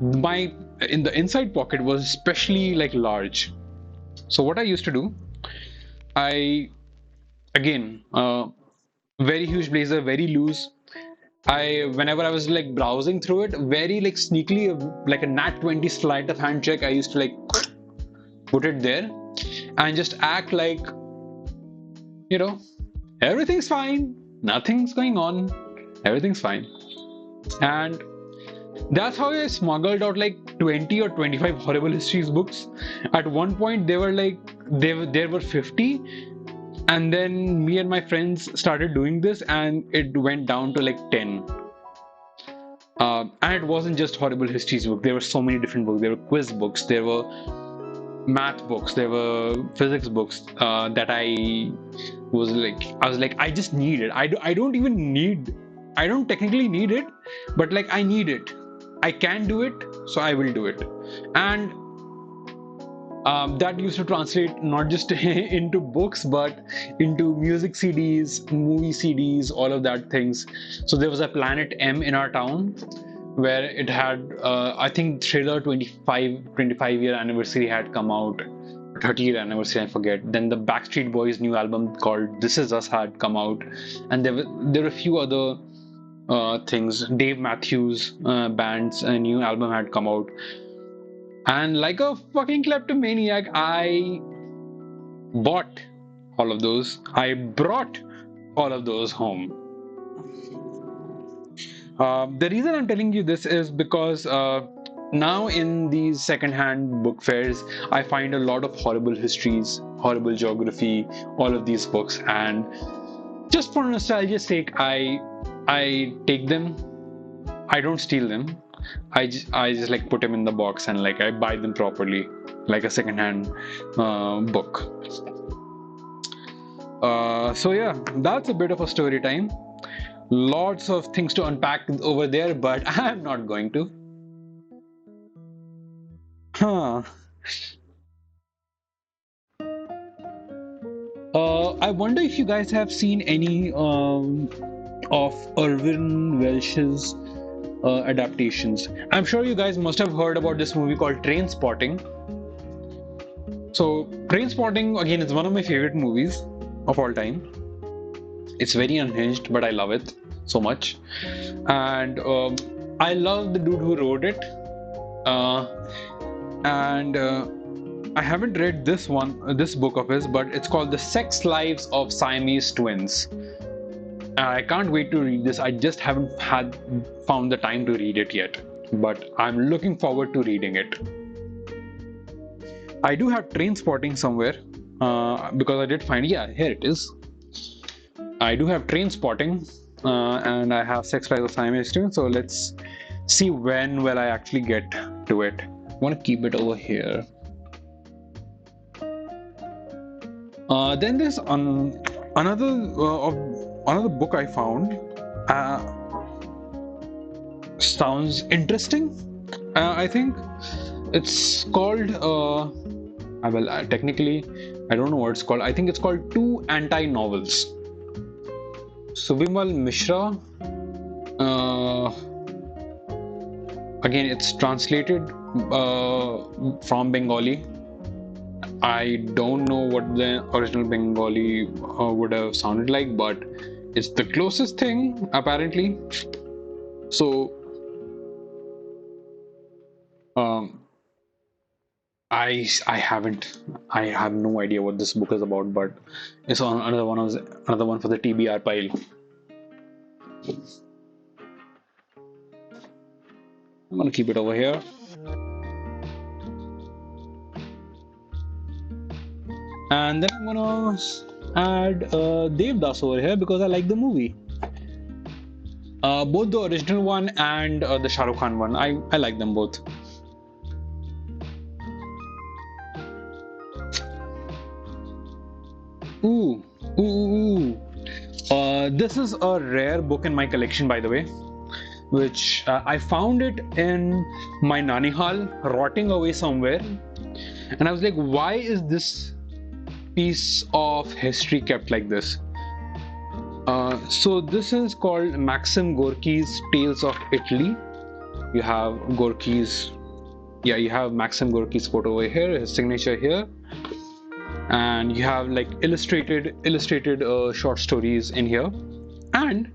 in the inside pocket was especially like large. So what I used to do, I again, very huge blazer, very loose. Whenever I was like browsing through it, very like sneakily, like a nat 20 sleight of hand check, I used to like put it there and just act like, you know, everything's fine, nothing's going on, everything's fine. And that's how I smuggled out like 20 or 25 horrible histories books. At one point, there were 50, and then me and my friends started doing this, and it went down to like 10. And it wasn't just horrible histories book. There were so many different books. There were quiz books. There were math books. There were physics books that I was like, I just need it. I don't even need. I don't technically need it, but like I need it. I can do it, so I will do it. And that used to translate not just into books, but into music CDs, movie CDs, all of that things. So there was a Planet M in our town where it had, I think Thriller 25-year anniversary had come out, 30-year anniversary, I forget. Then the Backstreet Boys new album called This Is Us had come out, and there were a few other things. Dave Matthews band's new album had come out, and like a fucking kleptomaniac, I bought all of those. I brought all of those home. The reason I'm telling you this is because now in these second-hand book fairs, I find a lot of horrible histories, horrible geography, all of these books, and just for nostalgia's sake, I take them. I don't steal them. I just like put them in the box, and like I buy them properly, like a second-hand book. So yeah, that's a bit of a story time. Lots of things to unpack over there, but I'm not going to. Huh. I wonder if you guys have seen any of Irvin Welsh's adaptations. I'm sure you guys must have heard about this movie called Trainspotting. So, Trainspotting, again, is one of my favorite movies of all time. It's very unhinged, but I love it so much. And I love the dude who wrote it. And I haven't read this book of his, but it's called The Sex Lives of Siamese Twins. I can't wait to read this. I just haven't found the time to read it yet, but I'm looking forward to reading it. I do have Trainspotting somewhere because I did find, yeah, here it is. I do have Trainspotting and I have Sex Lives of Siamese Twins. So let's see when will I actually get to it. want to keep it over here. Then there's another another book I found. Uh, Sounds interesting. I think it's called. Well, technically, I don't know what it's called. I think it's called Two Anti-Novels. Subimal Mishra. Uh, Again, it's translated from Bengali. I don't know what the original Bengali would have sounded like, but it's the closest thing apparently. So, um, I have no idea what this book is about, but it's on another one for the TBR pile. I'm gonna keep it over here. And then I'm gonna add Devdas over here because I like the movie. Both the original one and the Shah Rukh Khan one. I like them both. Ooh, ooh, ooh. This is a rare book in my collection, by the way, which I found it in my Nanihal, rotting away somewhere. And I was like, why is this piece of history kept like this? So this is called Maxim Gorky's Tales of Italy. You have Gorky's, yeah, you have Maxim Gorky's photo over here, his signature here, and you have like illustrated short stories in here, and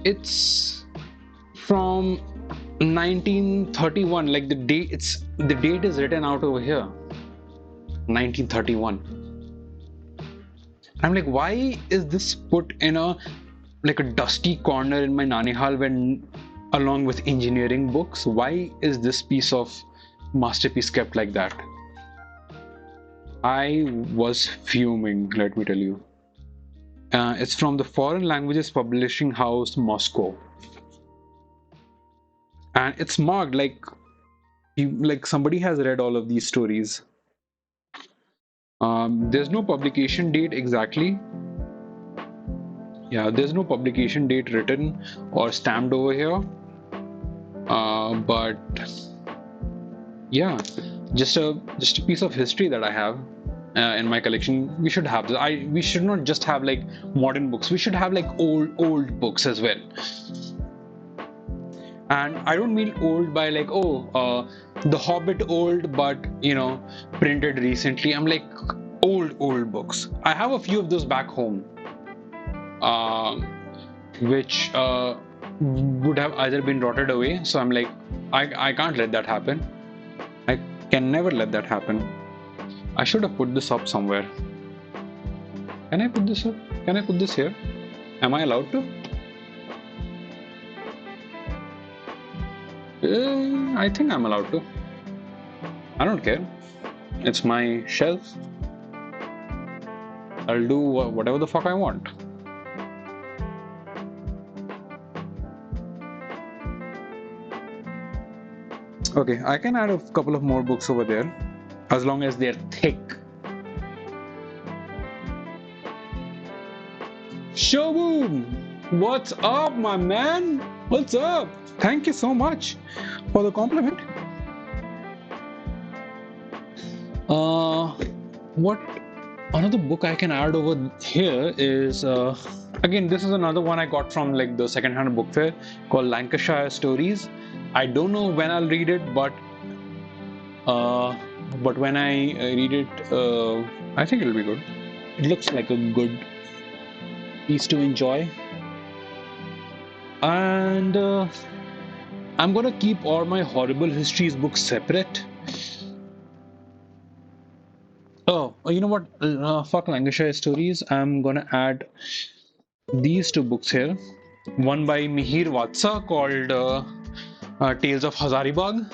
it's from 1931. Like the date is written out over here, 1931. I'm like, why is this put in a dusty corner in my Nanihal when along with engineering books? Why is this piece of masterpiece kept like that? I was fuming, let me tell you. It's from the Foreign Languages Publishing House, Moscow, and it's marked like somebody has read all of these stories. There's no publication date exactly. Yeah, there's no publication date written or stamped over here. But yeah, just a piece of history that I have in my collection. We should have this. We should not just have like modern books. We should have like old books as well. And I don't mean old by like, The Hobbit old, but printed recently. I'm like old books. I have a few of those back home, which would have either been rotted away. So I'm like, I can't let that happen. I can never let that happen. I should have put this up somewhere. Can I put this up? Can I put this here? Am I allowed to? I think I'm allowed to. I don't care. It's my shelf. I'll do whatever the fuck I want. Okay, I can add a couple of more books over there, as long as they're thick. Shoboom! What's up, my man? What's up? Thank you so much for the compliment. What another book I can add over here is again, this is another one I got from like the second-hand book fair called Lancashire Stories. I don't know when I'll read it, but when I read it, I think it'll be good. It looks like a good piece to enjoy. And I'm gonna keep all my horrible histories books separate. Oh, you know what? Fuck Lancashire Stories. I'm gonna add these two books here. One by Mihir Vatsa called Tales of Hazaribagh,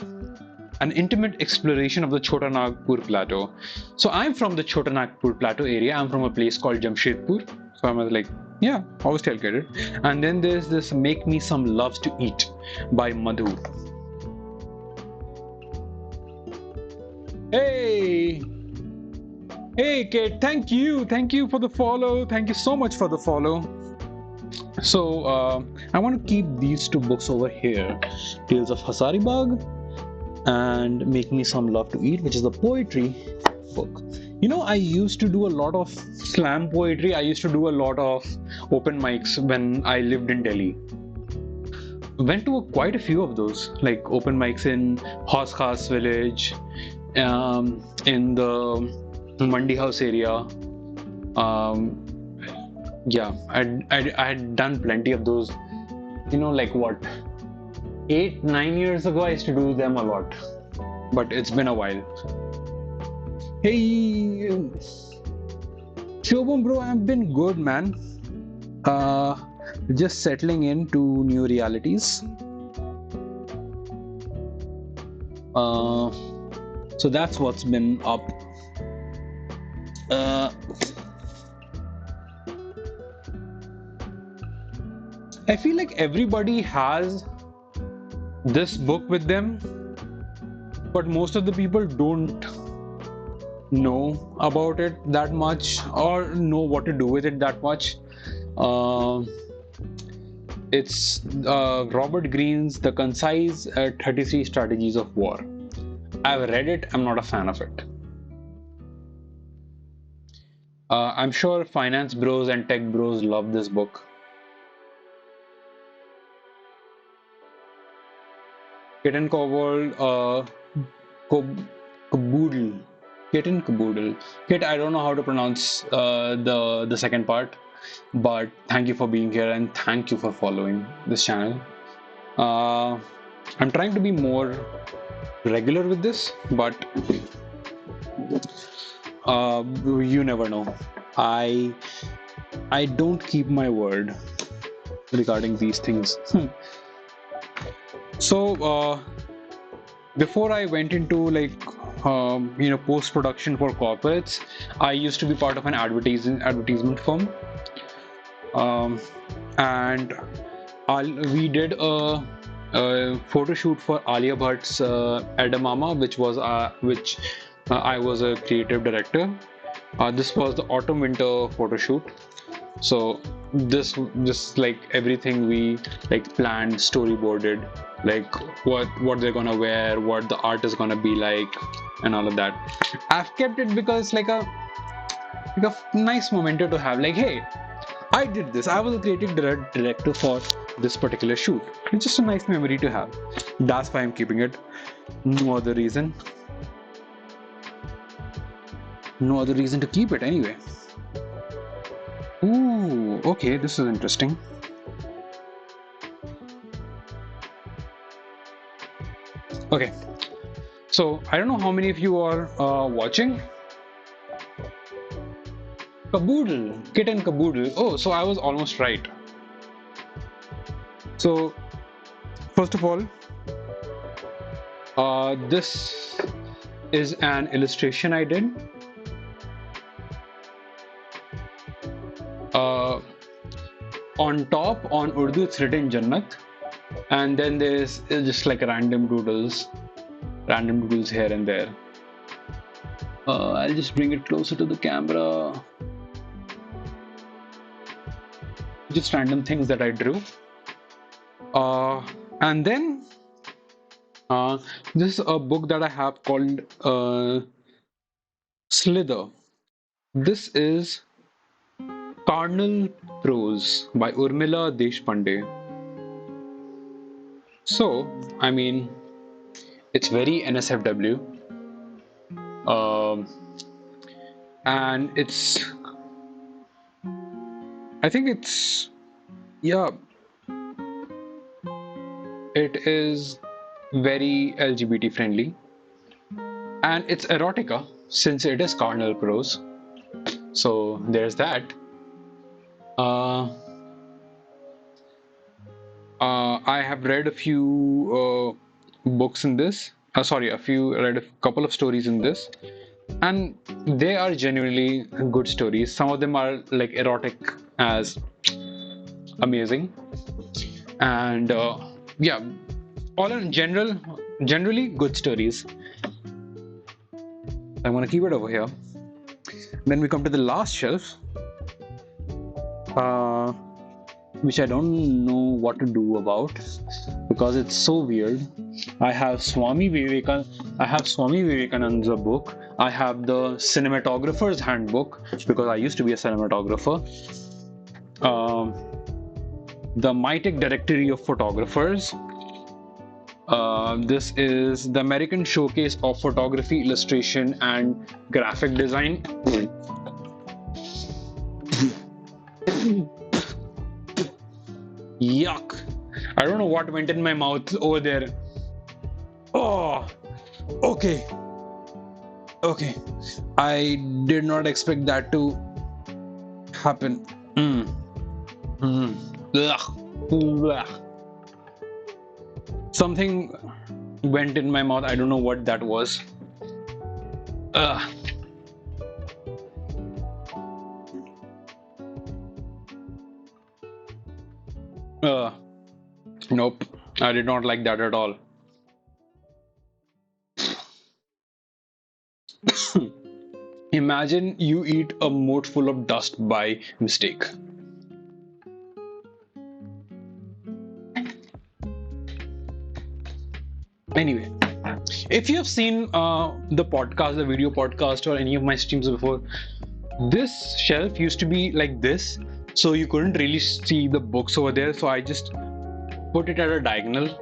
an intimate exploration of the Chota Nagpur Plateau. So I'm from the Chota Nagpur Plateau area. I'm from a place called Jamshedpur. So I'm like, yeah, obviously I'll get it. And then there's this Make Me Some Loves to Eat by Madhu. Hey, hey, Kate. Thank you for the follow. Thank you so much for the follow. So, I want to keep these two books over here, Tales of Hasaribagh and Make Me Some Love to Eat, which is the poetry book. You know, I used to do a lot of slam poetry. I used to do a lot of open mics when I lived in Delhi. Went to quite a few of those, like open mics in Horse Khas village, in the Mandi House area. Um, yeah, I had done plenty of those. You know, like what, 8 9 years ago, I used to do them a lot, but it's been a while. Hey, Shobham bro, I've been good, man. Uh, just settling into new realities. Uh, so that's what's been up. Uh, I feel like everybody has this book with them, but most of the people don't know about it that much or know what to do with it that much. Uh, it's Robert Greene's The Concise 33 Strategies of War. I've read it, I'm not a fan of it. I'm sure finance bros and tech bros love this book. Kitten Cobalt, Caboodle. Kitten Caboodle. Kit, I don't know how to pronounce the second part, but thank you for being here and thank you for following this channel. Uh, I'm trying to be more regular with this, but you never know. I don't keep my word regarding these things. So before I went into like post production for corporates, I used to be part of an advertisement firm, and we did a photo shoot for Alia Bhatt's Edamama, which I was a creative director. This was the autumn winter photo shoot. So this just like everything we like planned, storyboarded, like what they're gonna wear, what the art is gonna be like, and all of that. I've kept it because like a nice memento to have. Like, hey, I did this. I was a creative director for this particular shoot. It's just a nice memory to have. That's why I'm keeping it. No other reason. No other reason to keep it anyway. Ooh, okay, this is interesting. Okay, so I don't know how many of you are watching. Caboodle, Kitten Caboodle. Oh, so I was almost right. So, first of all, this is an illustration I did. On top, on Urdu, it's written Jannat, and then there's just like random doodles here and there. I'll just bring it closer to the camera. Just random things that I drew. And then this is a book that I have called Slither. This is Carnal Prose by Urmila Deshpande. So, I mean, it's very NSFW. And I think it's, yeah, it is very LGBT friendly. And it's erotica since it is carnal prose. So, there's that. I have read a few books in this. Read a couple of stories in this, and they are genuinely good stories. Some of them are like erotic as amazing, and yeah, all in generally good stories. I'm gonna keep it over here. Then we come to the last shelf, uh, which I don't know what to do about because it's so weird. I have Swami Vivekananda's book. I have the cinematographer's handbook because I used to be a cinematographer. Um, the MyTech Directory of Photographers. This is the American Showcase of Photography, Illustration, and Graphic Design. Yuck! I don't know what went in my mouth over there. Oh, okay. Okay. I did not expect that to happen. Mm. Mm. Ugh. Ugh. Something went in my mouth. I don't know what that was. Ugh. Nope. I did not like that at all. Imagine you eat a moat full of dust by mistake. Anyway, if you have seen the podcast, the video podcast, or any of my streams before, this shelf used to be like this, so you couldn't really see the books over there. So I just put it at a diagonal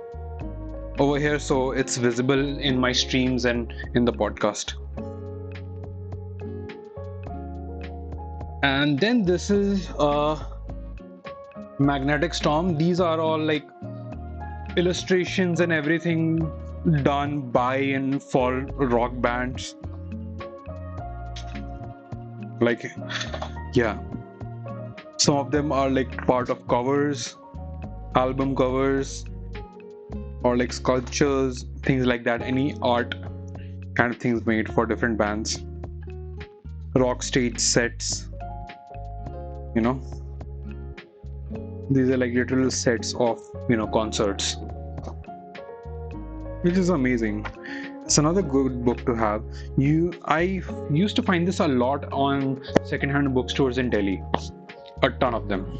over here so it's visible in my streams and in the podcast. And then this is Magnetic Storm. These are all like illustrations and everything done by and for rock bands. Like, yeah, some of them are like part of covers, album covers, or like sculptures, things like that. Any art kind of things made for different bands, rock stage sets, you know. These are like literal sets of, you know, concerts, which is amazing. It's another good book to have. I used to find this a lot on secondhand bookstores in Delhi, a ton of them.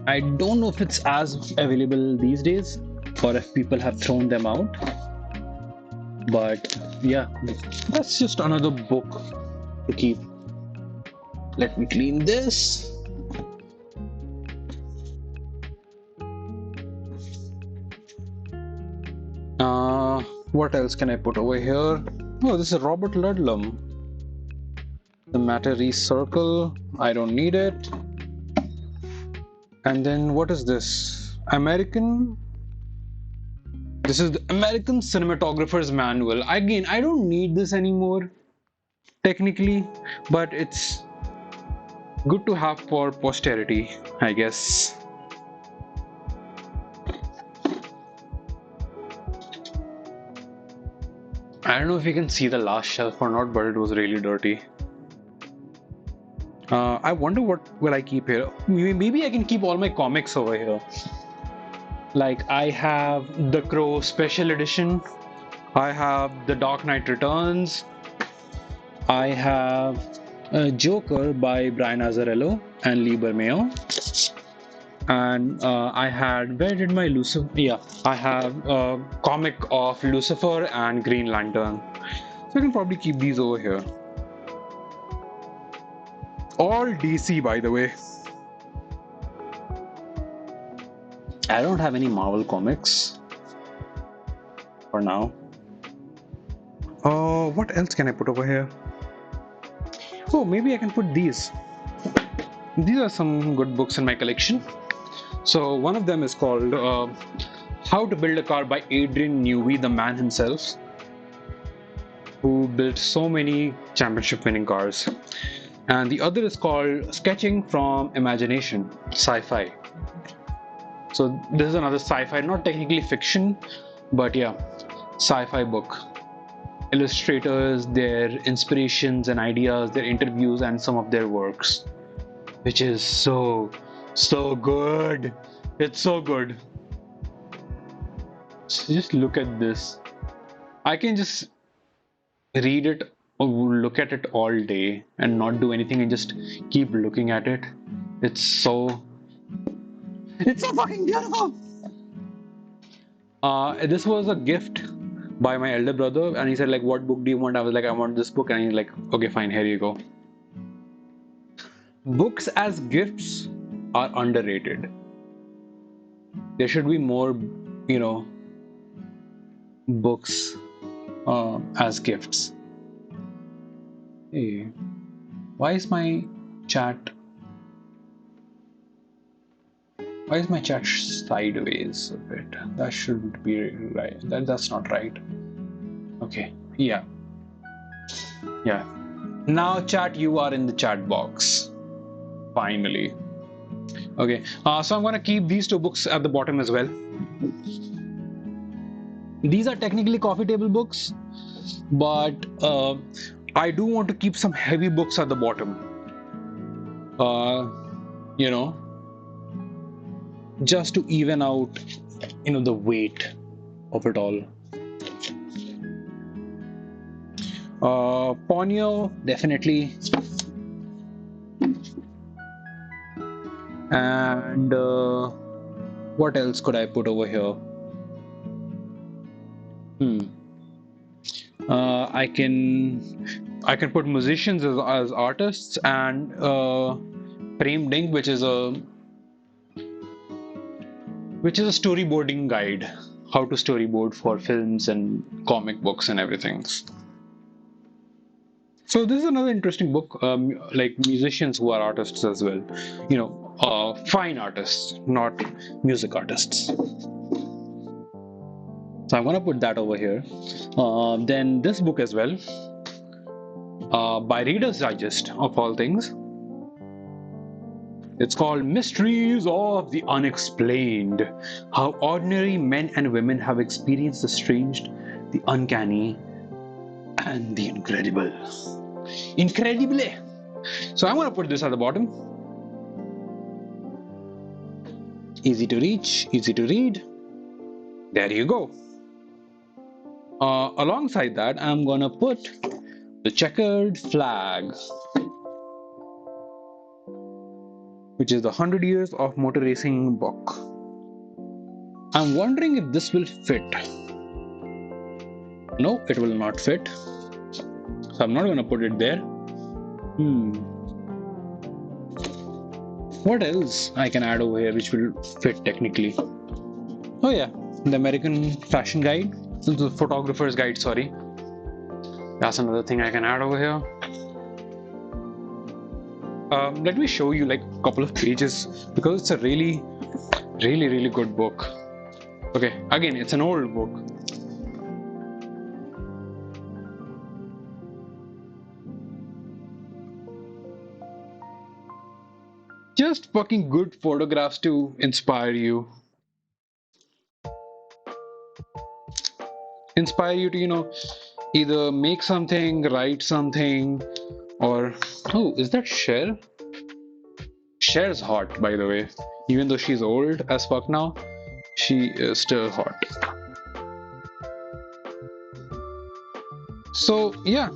I don't know if it's as available these days or if people have thrown them out, but yeah, that's just another book to keep. Let me clean this. What else can I put over here? Oh, this is Robert Ludlum. The Matter Circle. I don't need it. And then what is this? This is the American Cinematographer's Manual. Again, I don't need this anymore, technically, but it's good to have for posterity, I guess. I don't know if you can see the last shelf or not, but it was really dirty. I wonder what will I keep here. Maybe I can keep all my comics over here. Like I have The Crow Special Edition. I have The Dark Knight Returns. I have Joker by Brian Azzarello and Lee Bermeo. And I had, where did my Lucifer? Yeah, I have a comic of Lucifer and Green Lantern. So I can probably keep these over here. All DC, by the way. I don't have any Marvel comics for now. What else can I put over here? Oh, maybe I can put these. These are some good books in my collection. So one of them is called How to Build a Car by Adrian Newey, the man himself, who built so many championship winning cars. And the other is called Sketching from Imagination, sci-fi. So this is another sci-fi, not technically fiction, but yeah, sci-fi book. Illustrators, their inspirations and ideas, their interviews, and some of their works, which is so good. It's so good. Just look at this. I can just read it or look at it all day and not do anything and just keep looking at it. It's so it's so fucking beautiful. This was a gift by my elder brother, and he said like, "What book do you want?" I was like, "I want this book," and he's like, "Okay, fine, here you go." Books as gifts are underrated. There should be more, you know, books as gifts. Hey, why is my chat? Why is my chat sideways a bit? That shouldn't be right. That's not right. Okay. Yeah. Yeah. Now, chat, you are in the chat box. Finally. Okay. So I'm gonna keep these two books at the bottom as well. These are technically coffee table books, but I do want to keep some heavy books at the bottom. You know, just to even out, the weight of it all. Ponyo, definitely. And what else could I put over here? I can put musicians as artists, and Prem Ding, which is a storyboarding guide, how to storyboard for films and comic books and everything. So this is another interesting book, like musicians who are artists as well, fine artists, not music artists. So I'm gonna put that over here. Then this book as well, by Reader's Digest of all things. It's called Mysteries of the Unexplained: How Ordinary Men and Women Have Experienced the Strange, the Uncanny, and the Incredible. Incredibile! So I'm gonna put this at the bottom. Easy to reach, easy to read. There you go. Alongside that, I'm gonna put The Checkered Flag, which is the 100 Years of Motor Racing book. I'm wondering if this will fit. No, it will not fit. So I'm not gonna put it there. What else I can add over here which will fit technically? Oh yeah, the American Fashion Guide. The Photographer's Guide, sorry. That's another thing I can add over here. Let me show you like a couple of pages because it's a really, really, really good book. Okay, again, it's an old book. Just fucking good photographs to inspire you. Inspire you to, either make something, write something, or oh, is that Cher? Cher's hot, by the way. Even though she's old as fuck now, she is still hot. So yeah,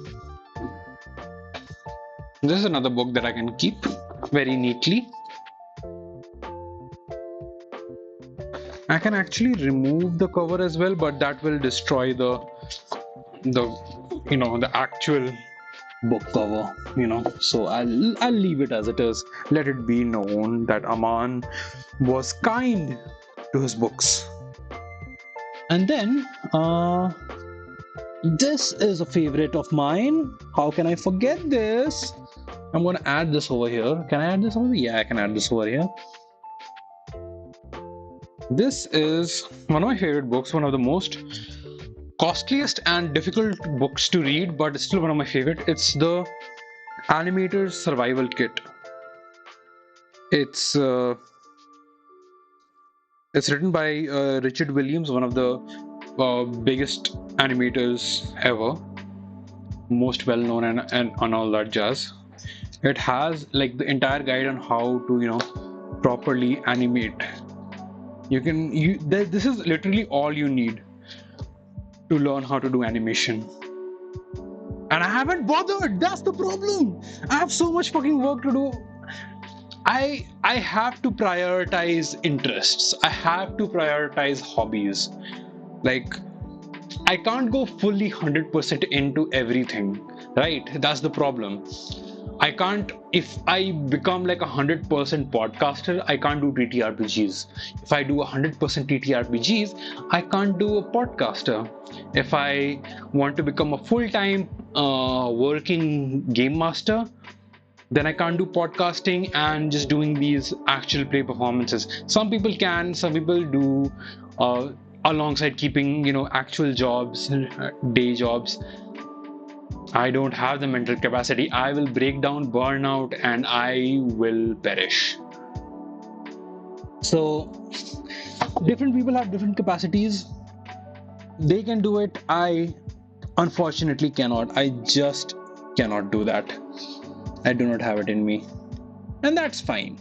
this is another book that I can keep very neatly. I can actually remove the cover as well, but that will destroy the actual book cover, so I'll leave it as it is. Let it be known that Aman was kind to his books. And then this is a favorite of mine. How can I forget this? I'm gonna add this over here. Can I add this over here? Yeah, I can add this over here. This is one of my favorite books, one of the most costliest and difficult books to read, but it's still one of my favorite. It's the Animator's Survival Kit. It's written by Richard Williams, one of the biggest animators ever, most well known and all that jazz. It has like the entire guide on how to properly animate This is literally all you need to learn how to do animation. And I haven't bothered. That's the problem. I have so much fucking work to do. I have to prioritize interests. I have to prioritize hobbies. Like I can't go fully 100% into everything, right? That's the problem. I can't, if I become like 100% podcaster, I can't do TTRPGs. If I do 100% TTRPGs, I can't do a podcaster. If I want to become a full-time working game master, then I can't do podcasting and just doing these actual play performances. Some people can, some people do uh, alongside keeping, actual jobs, day jobs. I don't have the mental capacity. I will break down, burn out, and I will perish. So, different people have different capacities. They can do it. I unfortunately cannot. I just cannot do that. I do not have it in me. And that's fine.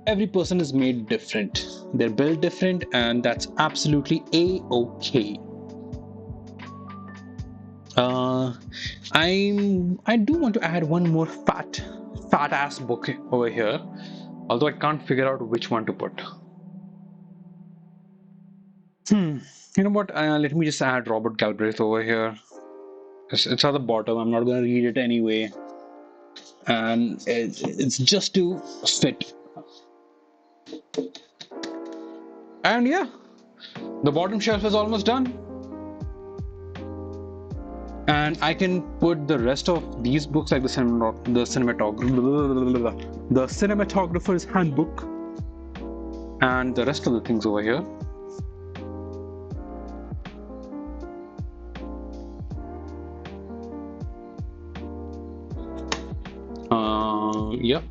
Every person is made different. They're built different, and that's absolutely a-okay. I do want to add one more fat ass book over here, although I can't figure out which one to put. You know what? Let me just add Robert Galbraith over here. It's at the bottom. I'm not gonna read it anyway, and it's just to fit. And yeah, the bottom shelf is almost done. And I can put the rest of these books, like the cinematographer's handbook, and the rest of the things over here. Yep.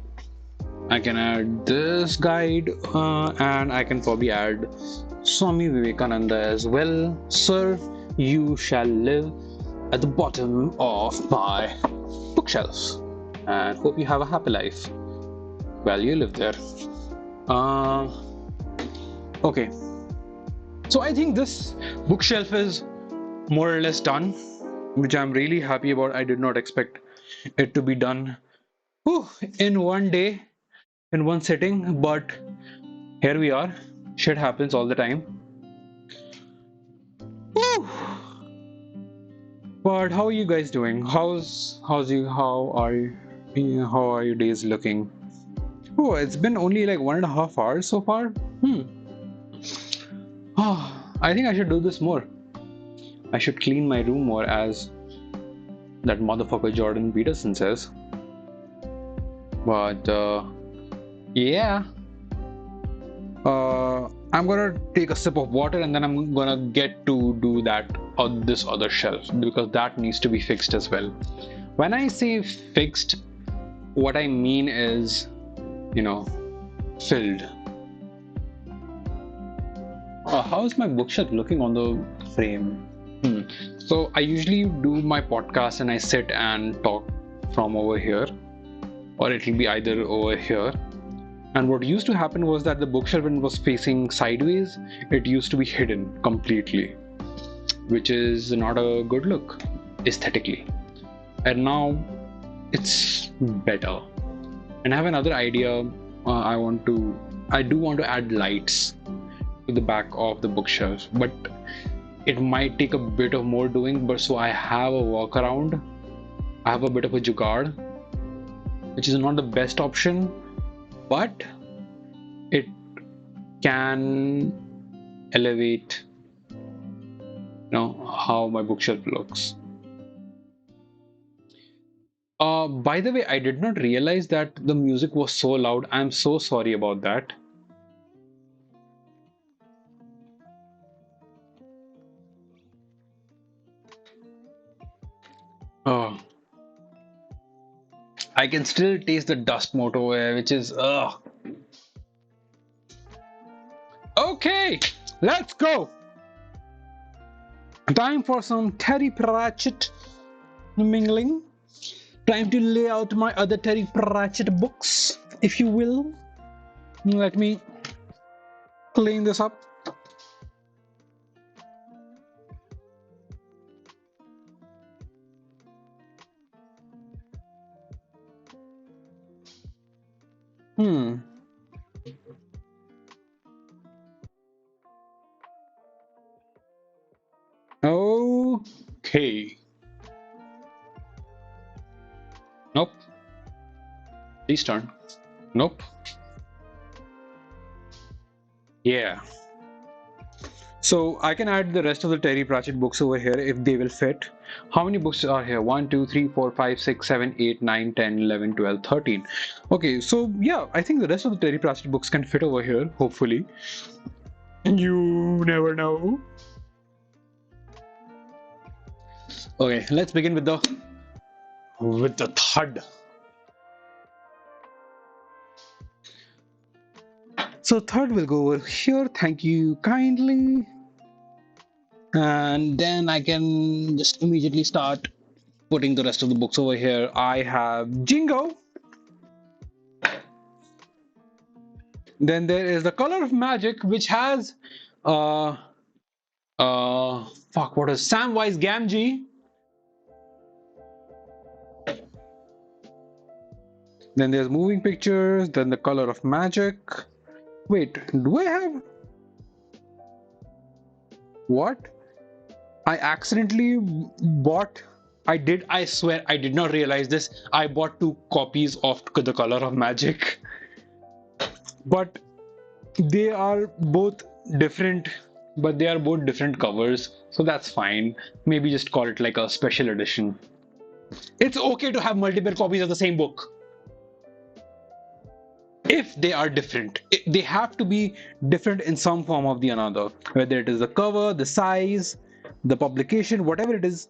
I can add this guide, and I can probably add Swami Vivekananda as well. Sir, you shall live at the bottom of my bookshelf, and hope you have a happy life while you live there. Okay, so I think this bookshelf is more or less done, which I'm really happy about. I did not expect it to be done in one day, in one sitting, but here we are. Shit happens all the time. Whew. But how are you guys doing? How are your days looking? Oh, it's been only like 1.5 hours so far. I think I should do this more. I should clean my room more, as that motherfucker Jordan Peterson says. But yeah. I'm gonna take a sip of water, and then I'm gonna get to do that on this other shelf, because that needs to be fixed as well. When I say fixed, what I mean is, filled. How's my bookshelf looking on the frame? So I usually do my podcast and I sit and talk from over here, or it'll be either over here. And what used to happen was that the bookshelf, when it was facing sideways, it used to be hidden completely, which is not a good look aesthetically. And now it's better. And I have another idea. I do want to add lights to the back of the bookshelf, but it might take a bit of more doing. But so I have a workaround. I have a bit of a jugaad, which is not the best option, but it can elevate, how my bookshelf looks. By the way, I did not realize that the music was so loud. I'm so sorry about that. Oh, I can still taste the dust motorway, which is Okay, let's go. Time for some Terry Pratchett mingling. Time to lay out my other Terry Pratchett books, if you will. Let me clean this up. Hmm. Okay. Nope. Restart. Nope. Yeah. So I can add the rest of the Terry Pratchett books over here if they will fit. How many books are here? 1, 2, 3, 4, 5, 6, 7, 8, 9, 10, 11, 12, 13. Okay, so yeah, I think the rest of the Terry Pratchett books can fit over here, hopefully. You never know. Okay, let's begin with the thud. So third will go over here. Thank you kindly. And then I can just immediately start putting the rest of the books over here. I have Jingo. Then there is the Color of Magic, which has uh fuck, what is Samwise Gamgee. Then there's Moving Pictures, then the Color of Magic. Wait, do I have what? I accidentally bought. I swear, I did not realize this. I bought two copies of The Color of Magic, but they are both different. But they are both different covers, so that's fine. Maybe just call it like a special edition. It's okay to have multiple copies of the same book if they are different. They have to be different in some form of the another, whether it is the cover, the size, the publication, whatever it is.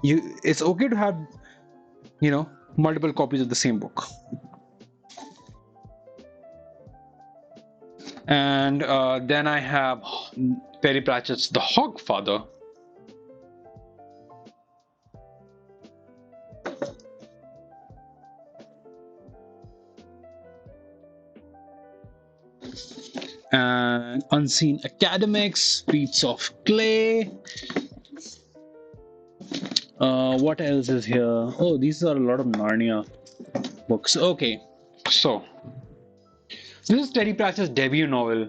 It's okay to have multiple copies of the same book. And then I have Terry Pratchett's The Hogfather. And Unseen Academics, Feats of Clay. What else is here? Oh, these are a lot of Narnia books. Okay, so this is Terry Pratchett's debut novel,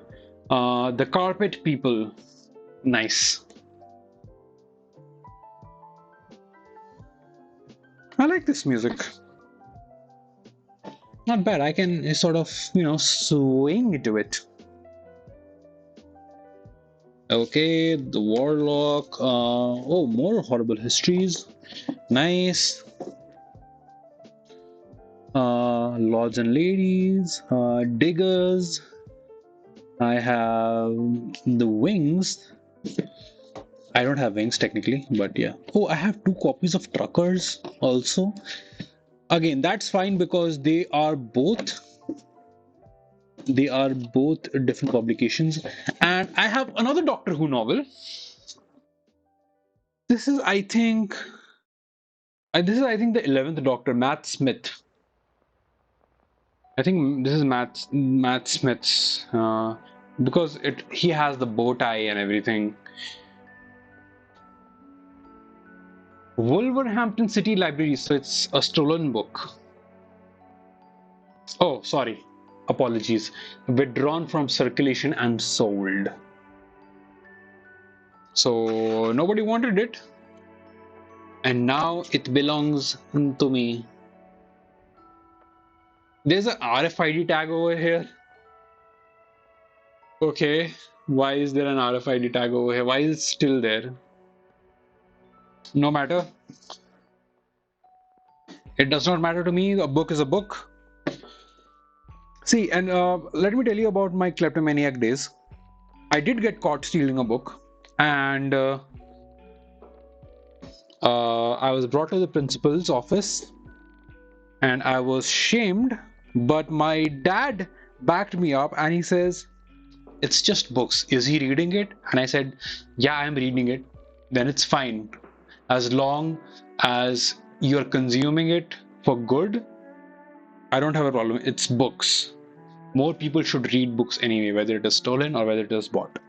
The Carpet People. Nice. I like this music. Not bad. I can sort of, swing to it. Okay, the Warlock. Oh, more horrible histories. Nice. Lords and Ladies. Diggers. I have the Wings. I don't have Wings technically, but yeah. Oh, I have two copies of Truckers also. Again, that's fine because they are both different publications. And I have another Doctor Who novel. This is, I think the 11th Doctor, Matt Smith. I think this is Matt Smith's because he has the bow tie and everything. Wolverhampton City Library, so it's a stolen book. Oh, sorry. Apologies. Withdrawn from circulation and sold. So nobody wanted it. And now it belongs to me. There's an RFID tag over here. Okay. Why is there an RFID tag over here? Why is it still there? No matter. It does not matter to me. A book is a book. See, and let me tell you about my kleptomaniac days. I did get caught stealing a book, and I was brought to the principal's office, and I was shamed. But my dad backed me up, and he says, "It's just books. Is he reading it?" And I said, "Yeah, I'm reading it." Then it's fine, as long as you're consuming it for good. I don't have a problem. It's books. More people should read books anyway, whether it is stolen or whether it is bought.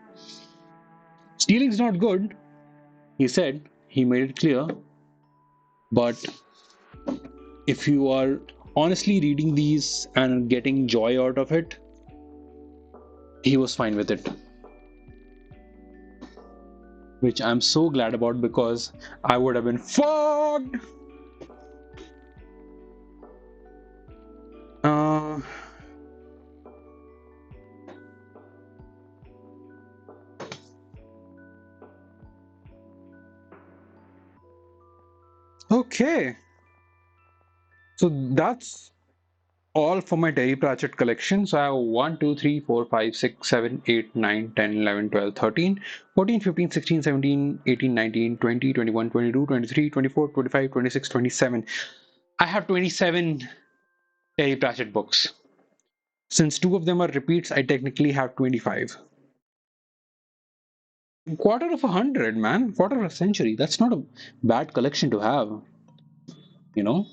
Stealing's not good, he said. He made it clear. But if you are honestly reading these and getting joy out of it, he was fine with it. Which I'm so glad about because I would have been fucked. Uh, okay. So that's all for my Terry Pratchett collection. So I have 1, 2, 3, 4, 5, 6, 7, 8, 9, 10, 11, 12, 13, 14, 15, 16, 17, 18, 19, 20, 21, 22, 23, 24, 25, 26, 27. I have 27 Terry Pratchett books. Since 2 of them are repeats, I technically have 25. Quarter of 100, man. Quarter of a century. That's not a bad collection to have, you know?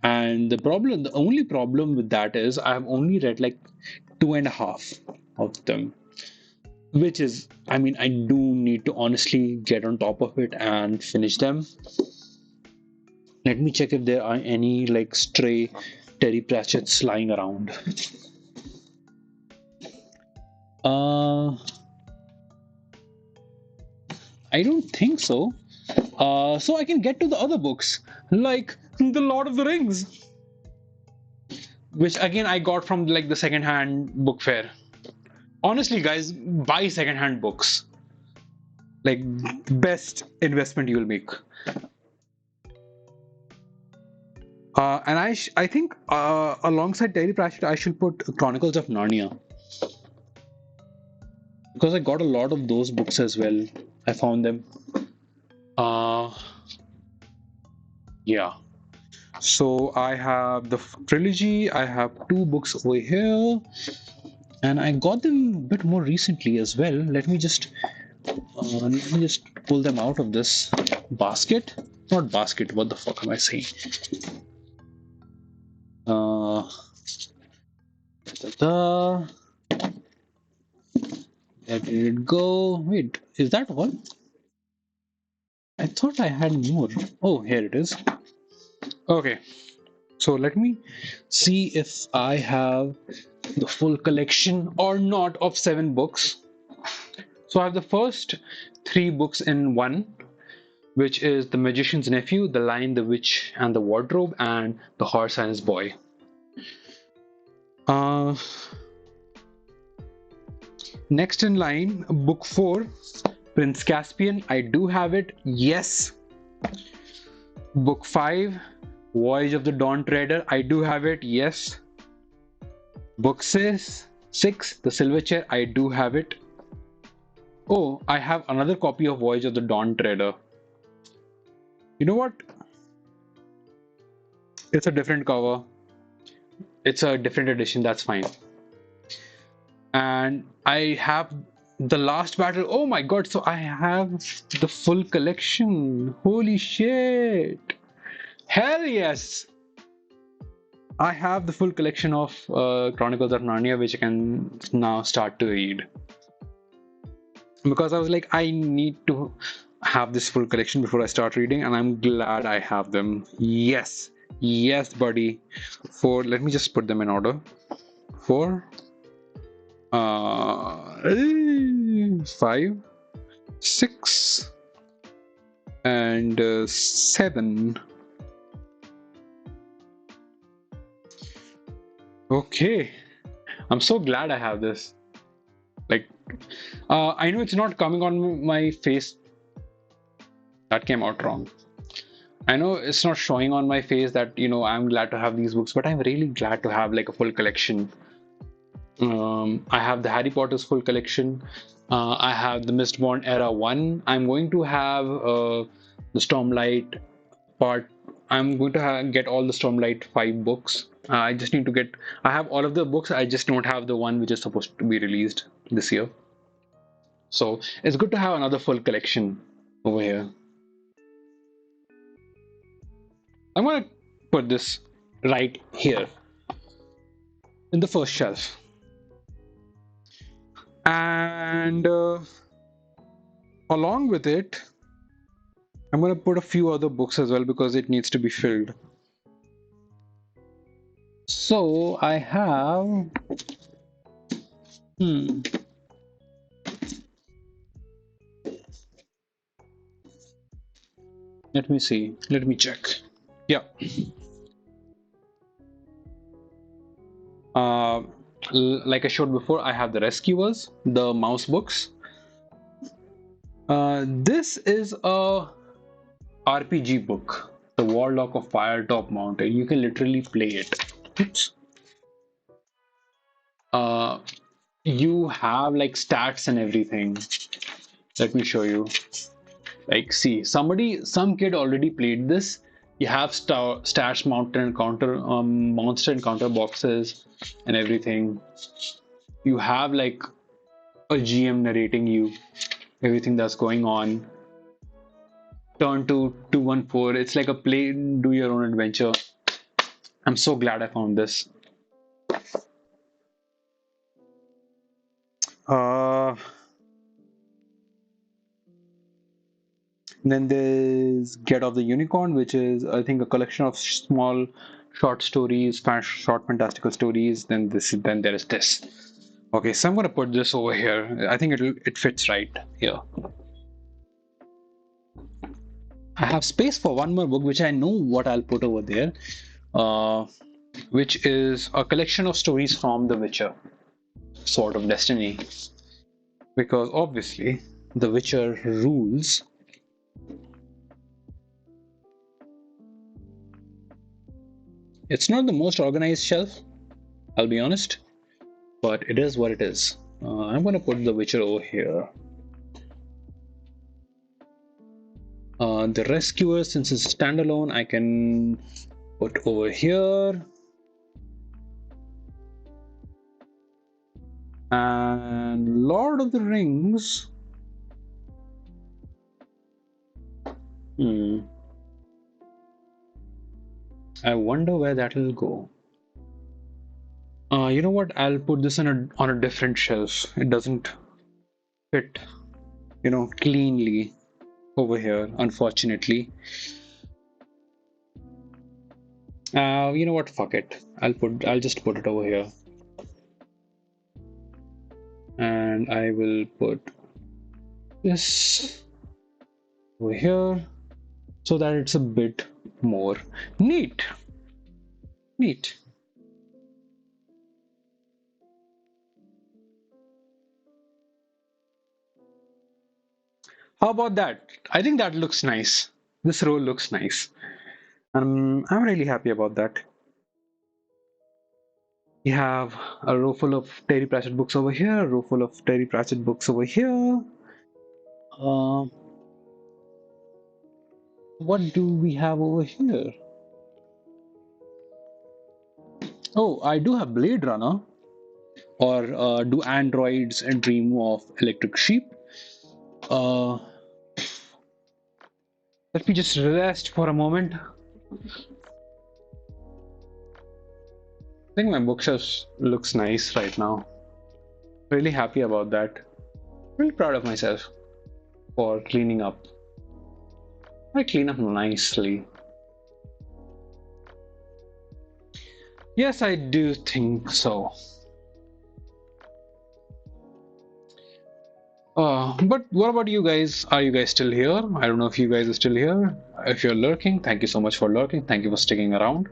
And the only problem with that is I've only read like two and a half of them, which is, I mean, I do need to honestly get on top of it and finish them. Let me check if there are any like stray Terry Pratchett's lying around. Uh, I don't think so. So I can get to the other books, like The Lord of the Rings, which again I got from like the second-hand book fair. Honestly, guys, buy second-hand books. Like best investment you'll make. And I think alongside Terry Pratchett, I should put Chronicles of Narnia because I got a lot of those books as well. I found them. Uh, yeah. So I have the trilogy. I have two books over here, and I got them a bit more recently as well. Let me just pull them out of this basket. Not basket. What the fuck am I saying? Uh, da, Where did it go? Wait, is that all? I thought I had more. Oh, here it is. Okay, so let me see if I have the full collection or not of 7 books. So I have the first 3 books in one, which is The Magician's Nephew, The Lion, the Witch, and the Wardrobe, and The Horse and His Boy. Uh, Next in line, book 4, Prince Caspian. I do have it. Yes. Book 5, Voyage of the Dawn Treader. I do have it. Yes. Book 6, The Silver Chair. I do have it. Oh, I have another copy of Voyage of the Dawn Treader. You know what? It's a different cover. It's a different edition. That's fine. And I have The Last Battle. Oh my god, so I have the full collection. Holy shit. Hell yes. I have the full collection of Chronicles of Narnia, which I can now start to read. Because I was like, I need to have this full collection before I start reading, and I'm glad I have them. Yes. Yes, buddy. Let me just put them in order. 4, 5, 6, and 7. Okay, I'm so glad I have this. Like, I know it's not coming on my face. That came out wrong. I know it's not showing on my face that, I'm glad to have these books, but I'm really glad to have like a full collection. I have the Harry Potter's full collection. I have the Mistborn Era 1. I'm going to have the Stormlight part. I'm going to get all the Stormlight 5 books. I just need to get. I have all of the books. I just don't have the one which is supposed to be released this year. So it's good to have another full collection over here. I'm going to put this right here. in the first shelf. And along with it, I'm going to put a few other books as well because it needs to be filled. So I have. Hmm. Let me see. Let me check. Yeah. Uh, like I showed before, I have the Rescuers, the mouse books. This is a RPG book, The Warlock of Firetop Mountain. You can literally play it. Oops. Uh, you have like stats and everything. Let me show you. Like, see, some kid already played this. You have stats, mountain encounter, monster encounter boxes, and everything. You have like a GM narrating you everything that's going on. Turn to 214. It's like a play, do your own adventure. I'm so glad I found this. Uh, then there's Get Off the Unicorn, which is I think a collection of small short stories, short fantastical stories. Then there is this. Okay, so I'm gonna put this over here. I think it fits right here. I have space for one more book, which I know what I'll put over there, uh, which is a collection of stories from The Witcher, Sword of Destiny, because obviously The Witcher rules. It's not the most organized shelf, I'll be honest, but it is what it is. I'm gonna put The Witcher over here. The Rescuer, since it's standalone, I can put over here. And Lord of the Rings. I wonder where that'll go. You know what? I'll put this on a different shelf. It doesn't fit, cleanly over here, unfortunately. You know what? Fuck it. I'll just put it over here. And I will put this over here so that it's a bit more neat. Neat. How about that? I think that looks nice. This row looks nice. I'm really happy about that. We have a row full of Terry Pratchett books over here, a row full of Terry Pratchett books over here. What do we have over here? Oh, I do have Blade Runner. Or do androids dream of electric sheep? Uh, Let me just rest for a moment. I think my bookshelf looks nice right now. Really happy about that. Really proud of myself for cleaning up. I clean up nicely. Yes, I do think so. But what about you guys? Are you guys still here? I don't know if you guys are still here. If you're lurking, thank you so much for lurking. Thank you for sticking around.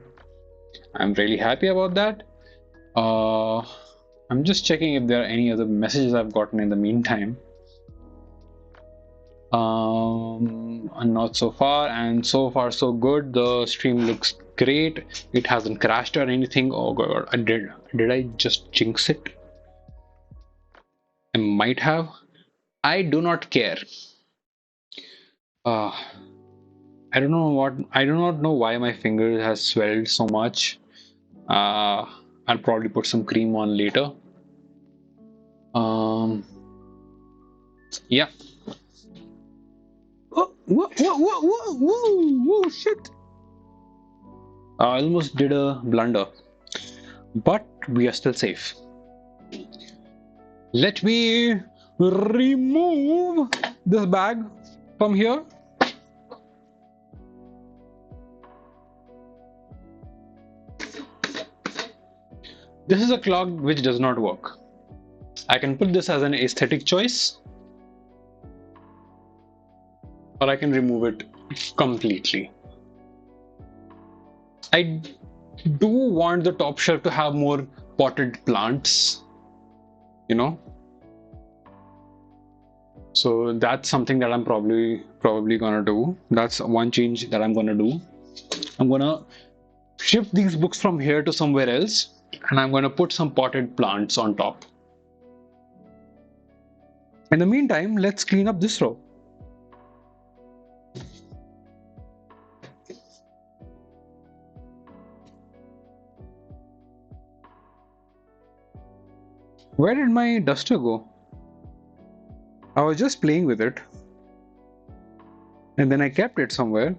I'm really happy about that. I'm just checking if there are any other messages I've gotten in the meantime. Not so far, and so far so good. The stream looks great. It hasn't crashed or anything. Oh god, did I just jinx it? I might have. I do not care. Uh, I do not know why my finger has swelled so much. I'll probably put some cream on later. Yeah. Oh, whoa, shit. I almost did a blunder. but we are still safe. Let me remove this bag from here. This is a clock which does not work. I can put this as an aesthetic choice, or I can remove it completely. I do want the top shelf to have more potted plants, you know. So that's something that I'm probably gonna do. That's one change that I'm gonna do. I'm gonna shift these books from here to somewhere else, and I'm gonna put some potted plants on top. In the meantime, let's clean up this row. Where did my duster go? I was just playing with it, and then I kept it somewhere,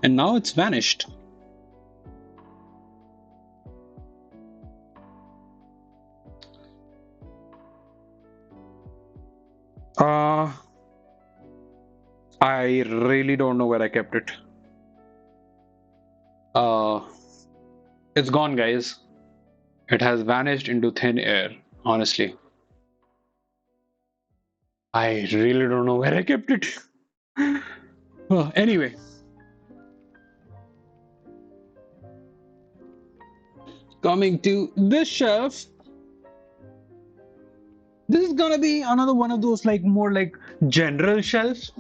and now it's vanished. Uh, I really don't know where I kept it. Uh, it's gone, guys. It has vanished into thin air, honestly. I really don't know where I kept it. Anyway, coming to this shelf, this is gonna be another one of those like more like general shelves,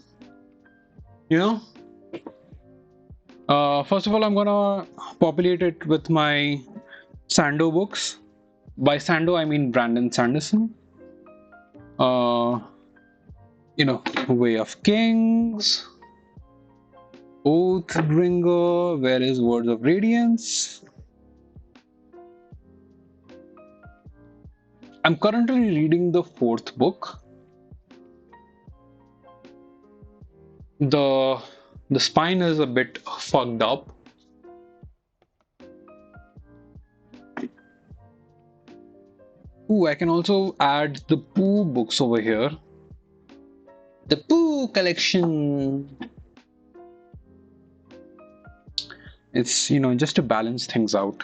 you know. First of all, I'm gonna populate it with my Sando books. By Sando, I mean Brandon Sanderson. Uh, Way of Kings, Oathbringer, where is Words of Radiance? I'm currently reading the fourth book. The the spine is a bit fucked up. Ooh, I can also add the Pooh books over here. The Pooh collection. It's, just to balance things out.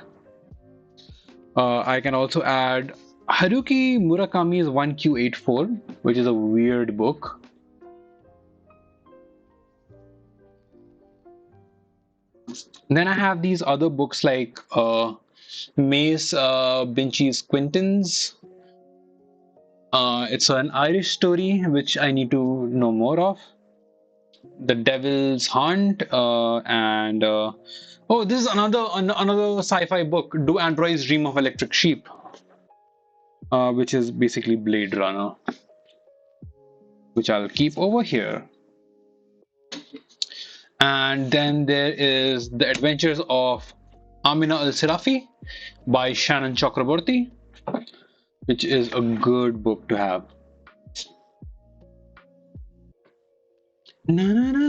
I can also add Haruki Murakami's 1Q84, which is a weird book. Then I have these other books like Mace Binchy's Quintins. It's an Irish story which I need to know more of. The Devil's Hunt, and oh, this is another sci-fi book. Do Androids Dream of Electric Sheep? Which is basically Blade Runner, which I'll keep over here. And then there is The Adventures of Amina Al Sirafi by Shannon Chakraborty, which is a good book to have. Na, na, na,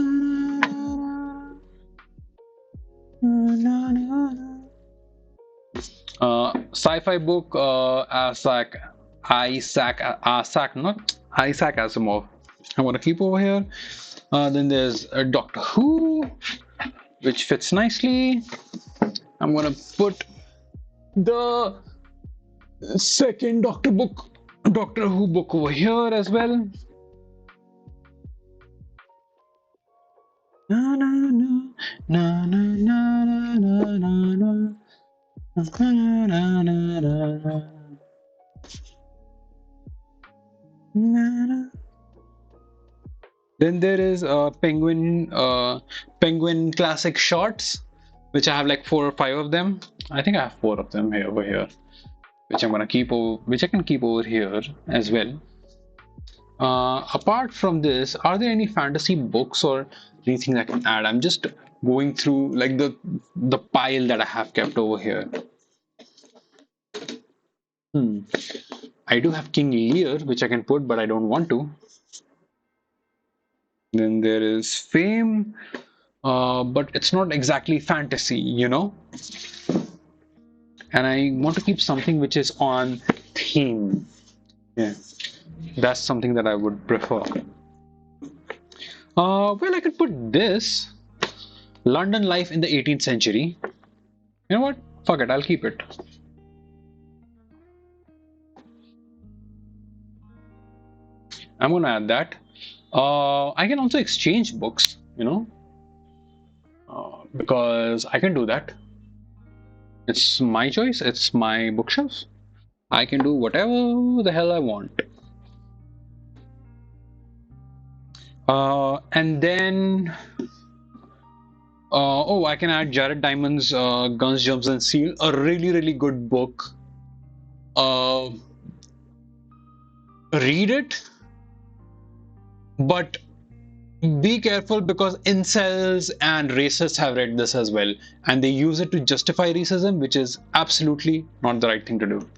na, na, na. Sci-fi book, Isaac Asimov. I'm gonna keep over here. Then there's Doctor Who, which fits nicely. I'm gonna put the second Doctor Who book over here as well. Na na na na na na na na na. Then there is Penguin Classic Shorts, which I have like 4 or 5 of them. I think I have 4 of them over here, which I'm gonna which I can keep over here as well. Apart from this, are there any fantasy books or anything I can add? I'm just going through like the pile that I have kept over here. I do have King Lear, which I can put, but I don't want to. Then there is Fame, but it's not exactly fantasy, and I want to keep something which is on theme. Yeah, that's something that I would prefer. Well, I could put this London life in the 18th century. You know what? Fuck it, I'll keep it. I'm gonna add that. I can also exchange books, because I can do that. It's my choice, it's my bookshelf. I can do whatever the hell I want. And then, oh, I can add Jared Diamond's Guns, Germs, and Steel, a really, really good book. Uh, Read it, but be careful because incels and racists have read this as well, and they use it to justify racism, which is absolutely not the right thing to do.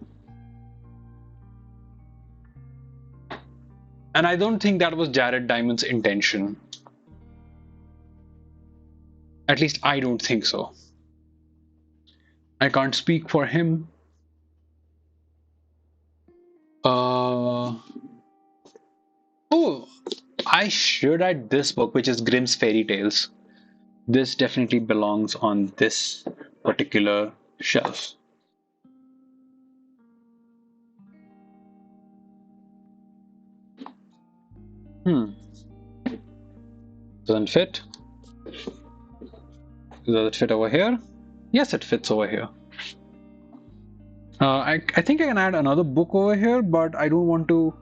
And I don't think that was Jared Diamond's intention. At least I don't think so. I can't speak for him. Oh, I should add this book, which is Grimm's Fairy Tales. This definitely belongs on this particular shelf. Hmm. Doesn't fit. Does it fit over here? Yes, it fits over here. I think I can add another book over here, but I don't want to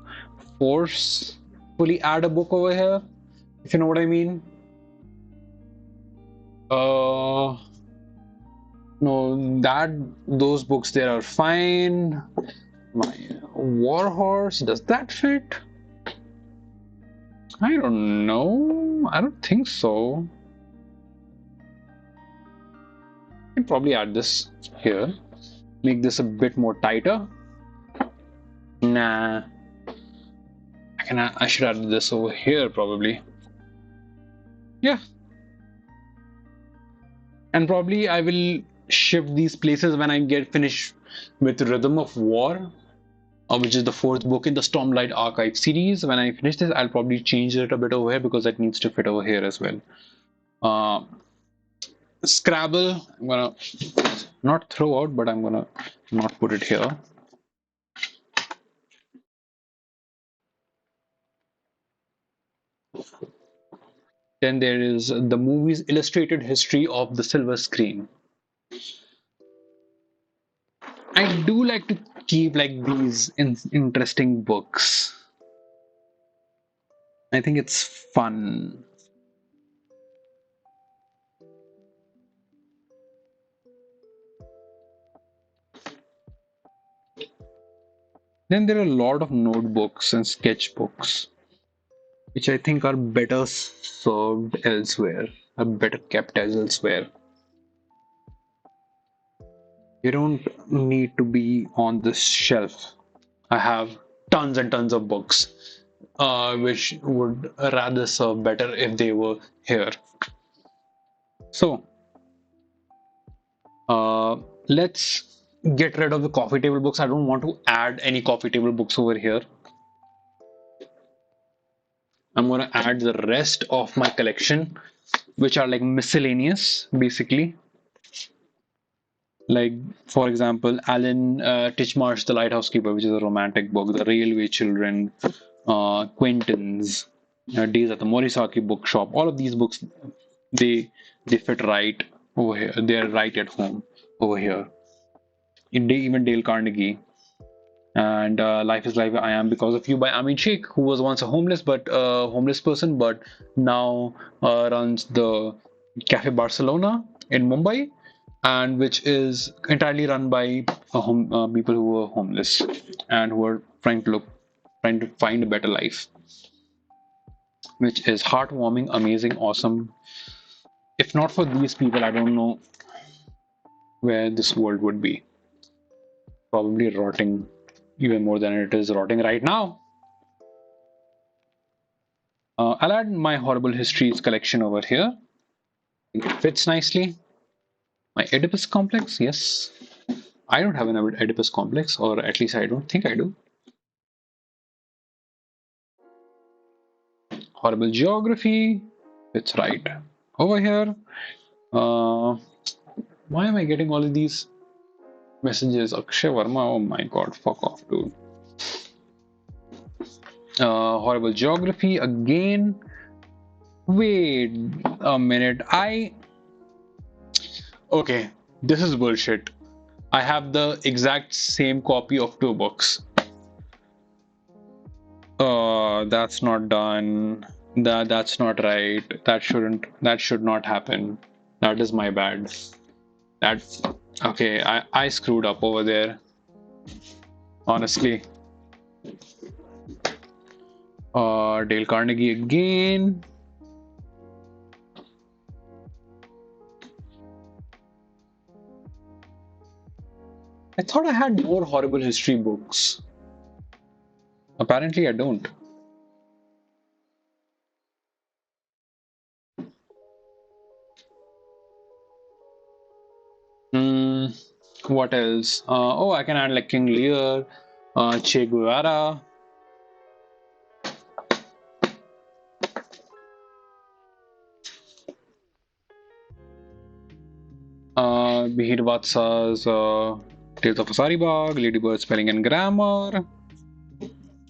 forcefully add a book over here, if you know what I mean. No, those books there are fine. My Warhorse, does that fit? I don't know. I don't think so. I can probably add this here. Make this a bit more tighter. Nah. I should add this over here probably. Yeah. And probably I will shift these places when I get finished with Rhythm of War, which is the fourth book in the Stormlight Archive series. When I finish this, I'll probably change it a bit over here because that needs to fit over here as well. Scrabble, I'm gonna not throw out, but I'm gonna not put it here. Then there is the movie's illustrated history of the silver screen. I do like to keep like these interesting books. I think it's fun. Then there are a lot of notebooks and sketchbooks, which I think are better served elsewhere, are better kept as elsewhere. You don't need to be on this shelf. I have tons and tons of books, which would rather serve better if they were here. So, let's get rid of the coffee table books. I don't want to add any coffee table books over here. I'm going to add the rest of my collection, which are like miscellaneous, basically. Like, for example, Alan Titchmarsh, The Lighthouse Keeper, which is a romantic book, The Railway Children, Quentin's, Days at the Morisaki Bookshop. All of these books, they fit right over here. They're right at home over here. Even Dale Carnegie and Life is Life, I Am Because of You by Amin Sheikh, who was once a homeless person, but now runs the Cafe Barcelona in Mumbai, and which is entirely run by people who are homeless and who are trying to find a better life, which is heartwarming, amazing, awesome. If not for these people, I don't know where this world would be. Probably rotting even more than it is rotting right now. I'll add my Horrible Histories collection over here. It fits nicely. My Oedipus complex, yes. I don't have an Oedipus complex, or at least I don't think I do. Horrible geography. It's right over here. Uh, why am I getting all of these messages? Akshay Verma. Oh my god, fuck off, dude. Horrible geography again. Wait a minute. Okay, this is bullshit. I have the exact same copy of two books. That's not done. That's not right. That should not happen. That is my bad. That's okay. I screwed up over there. Honestly. Dale Carnegie again. I thought I had more horrible history books. Apparently, I don't. Hmm. What else? Oh, I can add like King Lear, Che Guevara. Mihir Vatsa's Tales of Asaribagh, Ladybird Spelling and Grammar.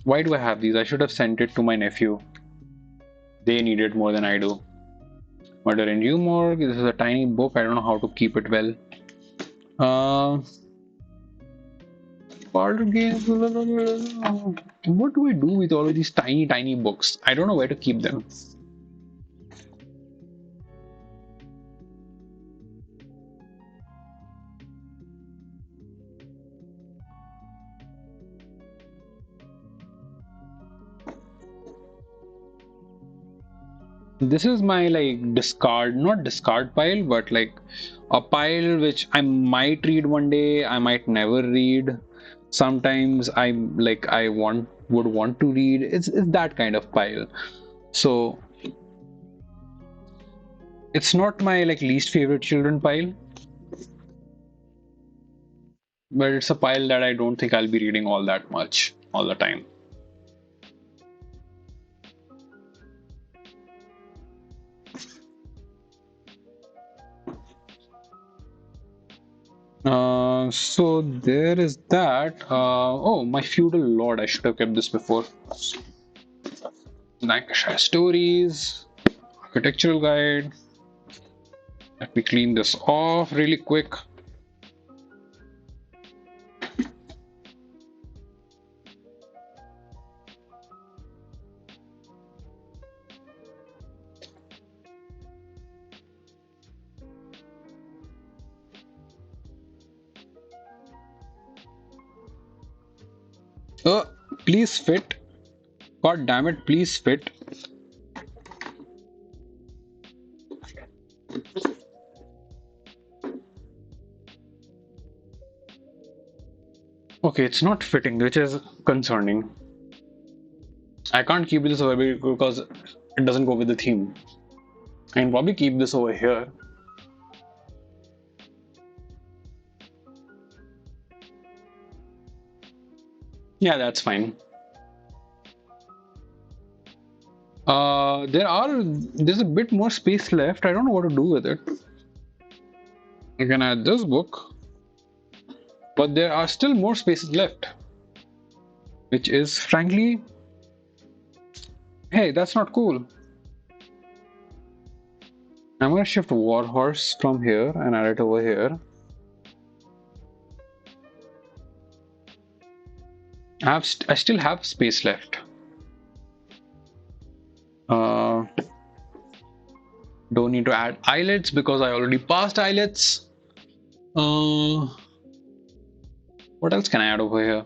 Why do I have these? I should have sent it to my nephew. They need it more than I do. Murder in New Morgue. This is a tiny book. I don't know how to keep it well. Board games. What do I do with all of these tiny books? I don't know where to keep them. This is my like discard, not discard pile, but like a pile which I might read one day, I might never read. Sometimes I would want to read. It's that kind of pile. So it's not my like least favorite children pile, but it's a pile that I don't think I'll be reading all that much all the time. So there is that. Oh, my feudal lord. I should have kept this before. Lancashire stories, architectural guide. Let me clean this off really quick. Oh, please fit. God damn it, please fit. Okay, it's not fitting, which is concerning. I can't keep this over here because it doesn't go with the theme. I can probably keep this over here. Yeah, that's fine. There's a bit more space left. I don't know what to do with it. I can add this book, but there are still more spaces left, which is frankly, hey, that's not cool. I'm gonna shift Warhorse from here and add it over here. I still have space left. Uh, don't need to add eyelets because I already passed eyelets. Uh, what else can I add over here?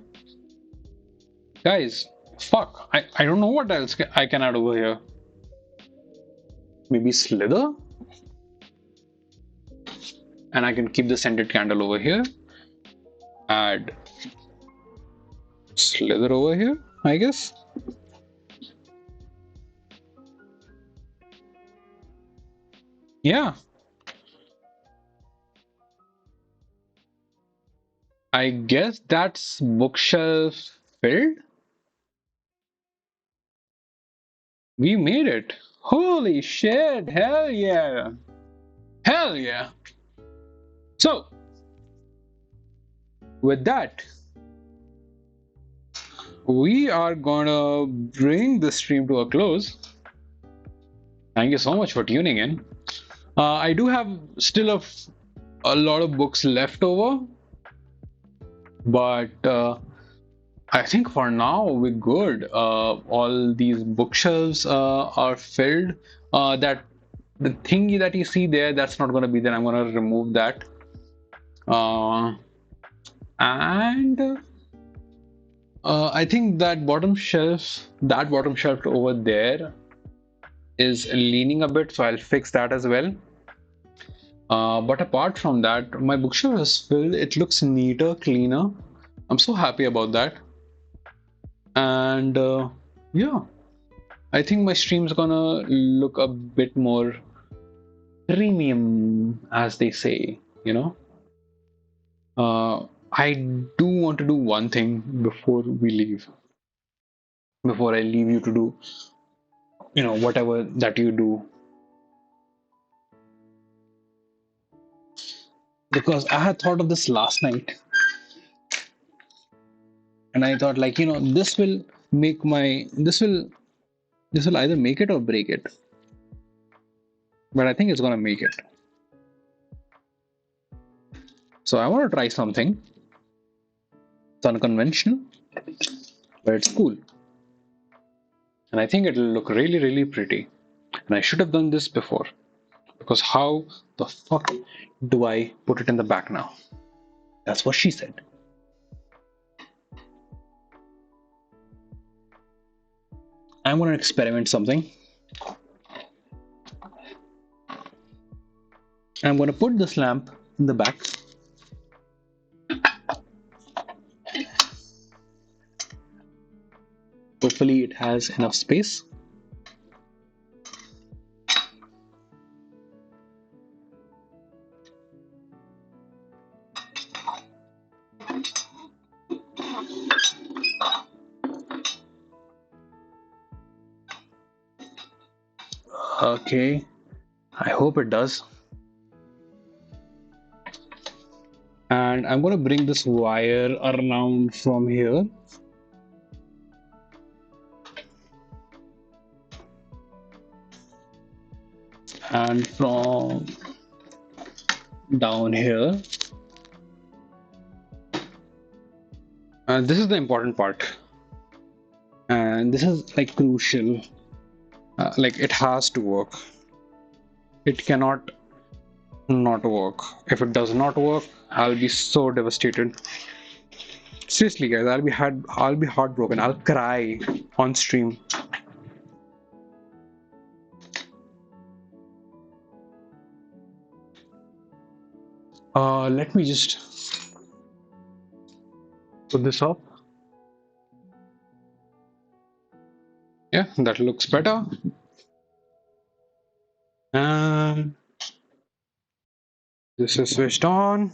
Guys, fuck. I don't know what else I can add over here. Maybe Slither? And I can keep the scented candle over here. Add Slither over here, I guess. Yeah. I guess that's bookshelf filled. We made it. Holy shit! Hell yeah! Hell yeah! So, with that, we are gonna bring the stream to a close. Thank you so much for tuning in. I do have still a lot of books left over, but I think for now we're good. All these bookshelves are filled. That the thingy that you see there, that's not gonna be there. I'm gonna remove that. Uh, and I think that bottom shelf over there is leaning a bit, so I'll fix that as well. But apart from that, my bookshelf is filled. It looks neater, cleaner. I'm so happy about that. And yeah, I think my stream's gonna look a bit more premium, as they say, you know. I do want to do one thing before we leave, before I leave you to do, whatever that you do. Because I had thought of this last night, and I thought, like, make my, this will either make it or break it. But I think it's gonna make it. So I want to try something. It's unconventional, but it's cool. And I think it'll look really, really pretty. And I should have done this before. Because how the fuck do I put it in the back now? That's what she said. I'm gonna experiment something. I'm gonna put this lamp in the back. Hopefully it has enough space. Okay, I hope it does. And I'm gonna bring this wire around from here. And from down here. And this is the important part. And this is like crucial. Like it has to work. It cannot not work. If it does not work, I'll be so devastated. Seriously, guys, I'll be heartbroken. I'll cry on stream. Let me just put this up. Yeah, that looks better. And this is switched on.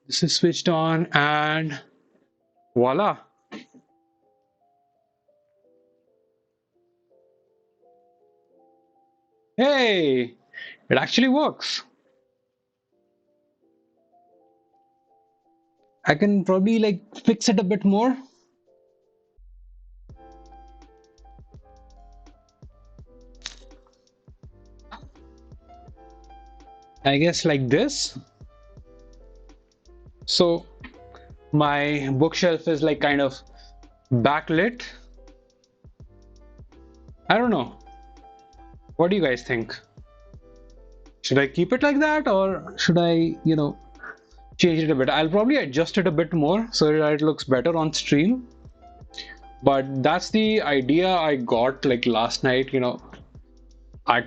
This is switched on, and voila. Hey, it actually works. I can probably like fix it a bit more. I guess like this. So my bookshelf is like kind of backlit. I don't know. What do you guys think? Should I keep it like that, or should I, change it a bit? I'll probably adjust it a bit more so that it looks better on stream. But that's the idea I got like last night, I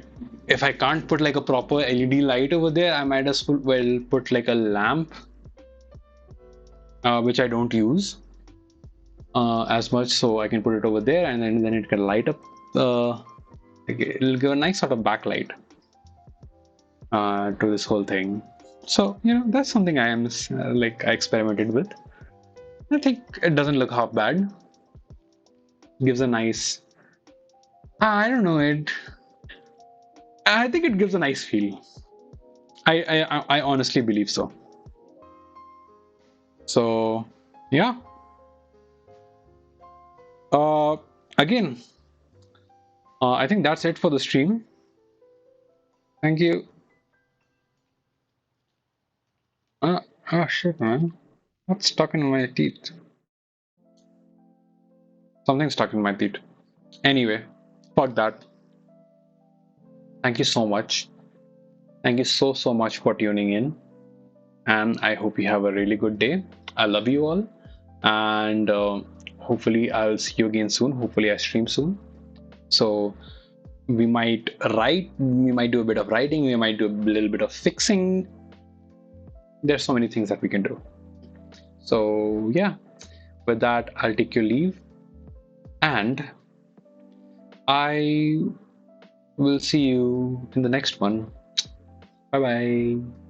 if I can't put like a proper LED light over there, I might as well put like a lamp, which I don't use as much, so I can put it over there, and then it can light up. It'll give a nice sort of backlight to this whole thing. So that's something I am like I experimented with. I think it doesn't look half bad. Gives a nice. I don't know it. I think it gives a nice feel. I honestly believe so. So yeah. Uh, Again, I think that's it for the stream. Thank you. Shit, man. What's stuck in my teeth? Something stuck in my teeth. Anyway, fuck that. Thank you so much. Thank you so much for tuning in. And I hope you have a really good day. I love you all. And hopefully, I'll see you again soon. Hopefully, I stream soon. So, we might do a bit of writing, we might do a little bit of fixing. There's so many things that we can do. So, yeah, with that, I'll take your leave. And I will see you in the next one. Bye bye.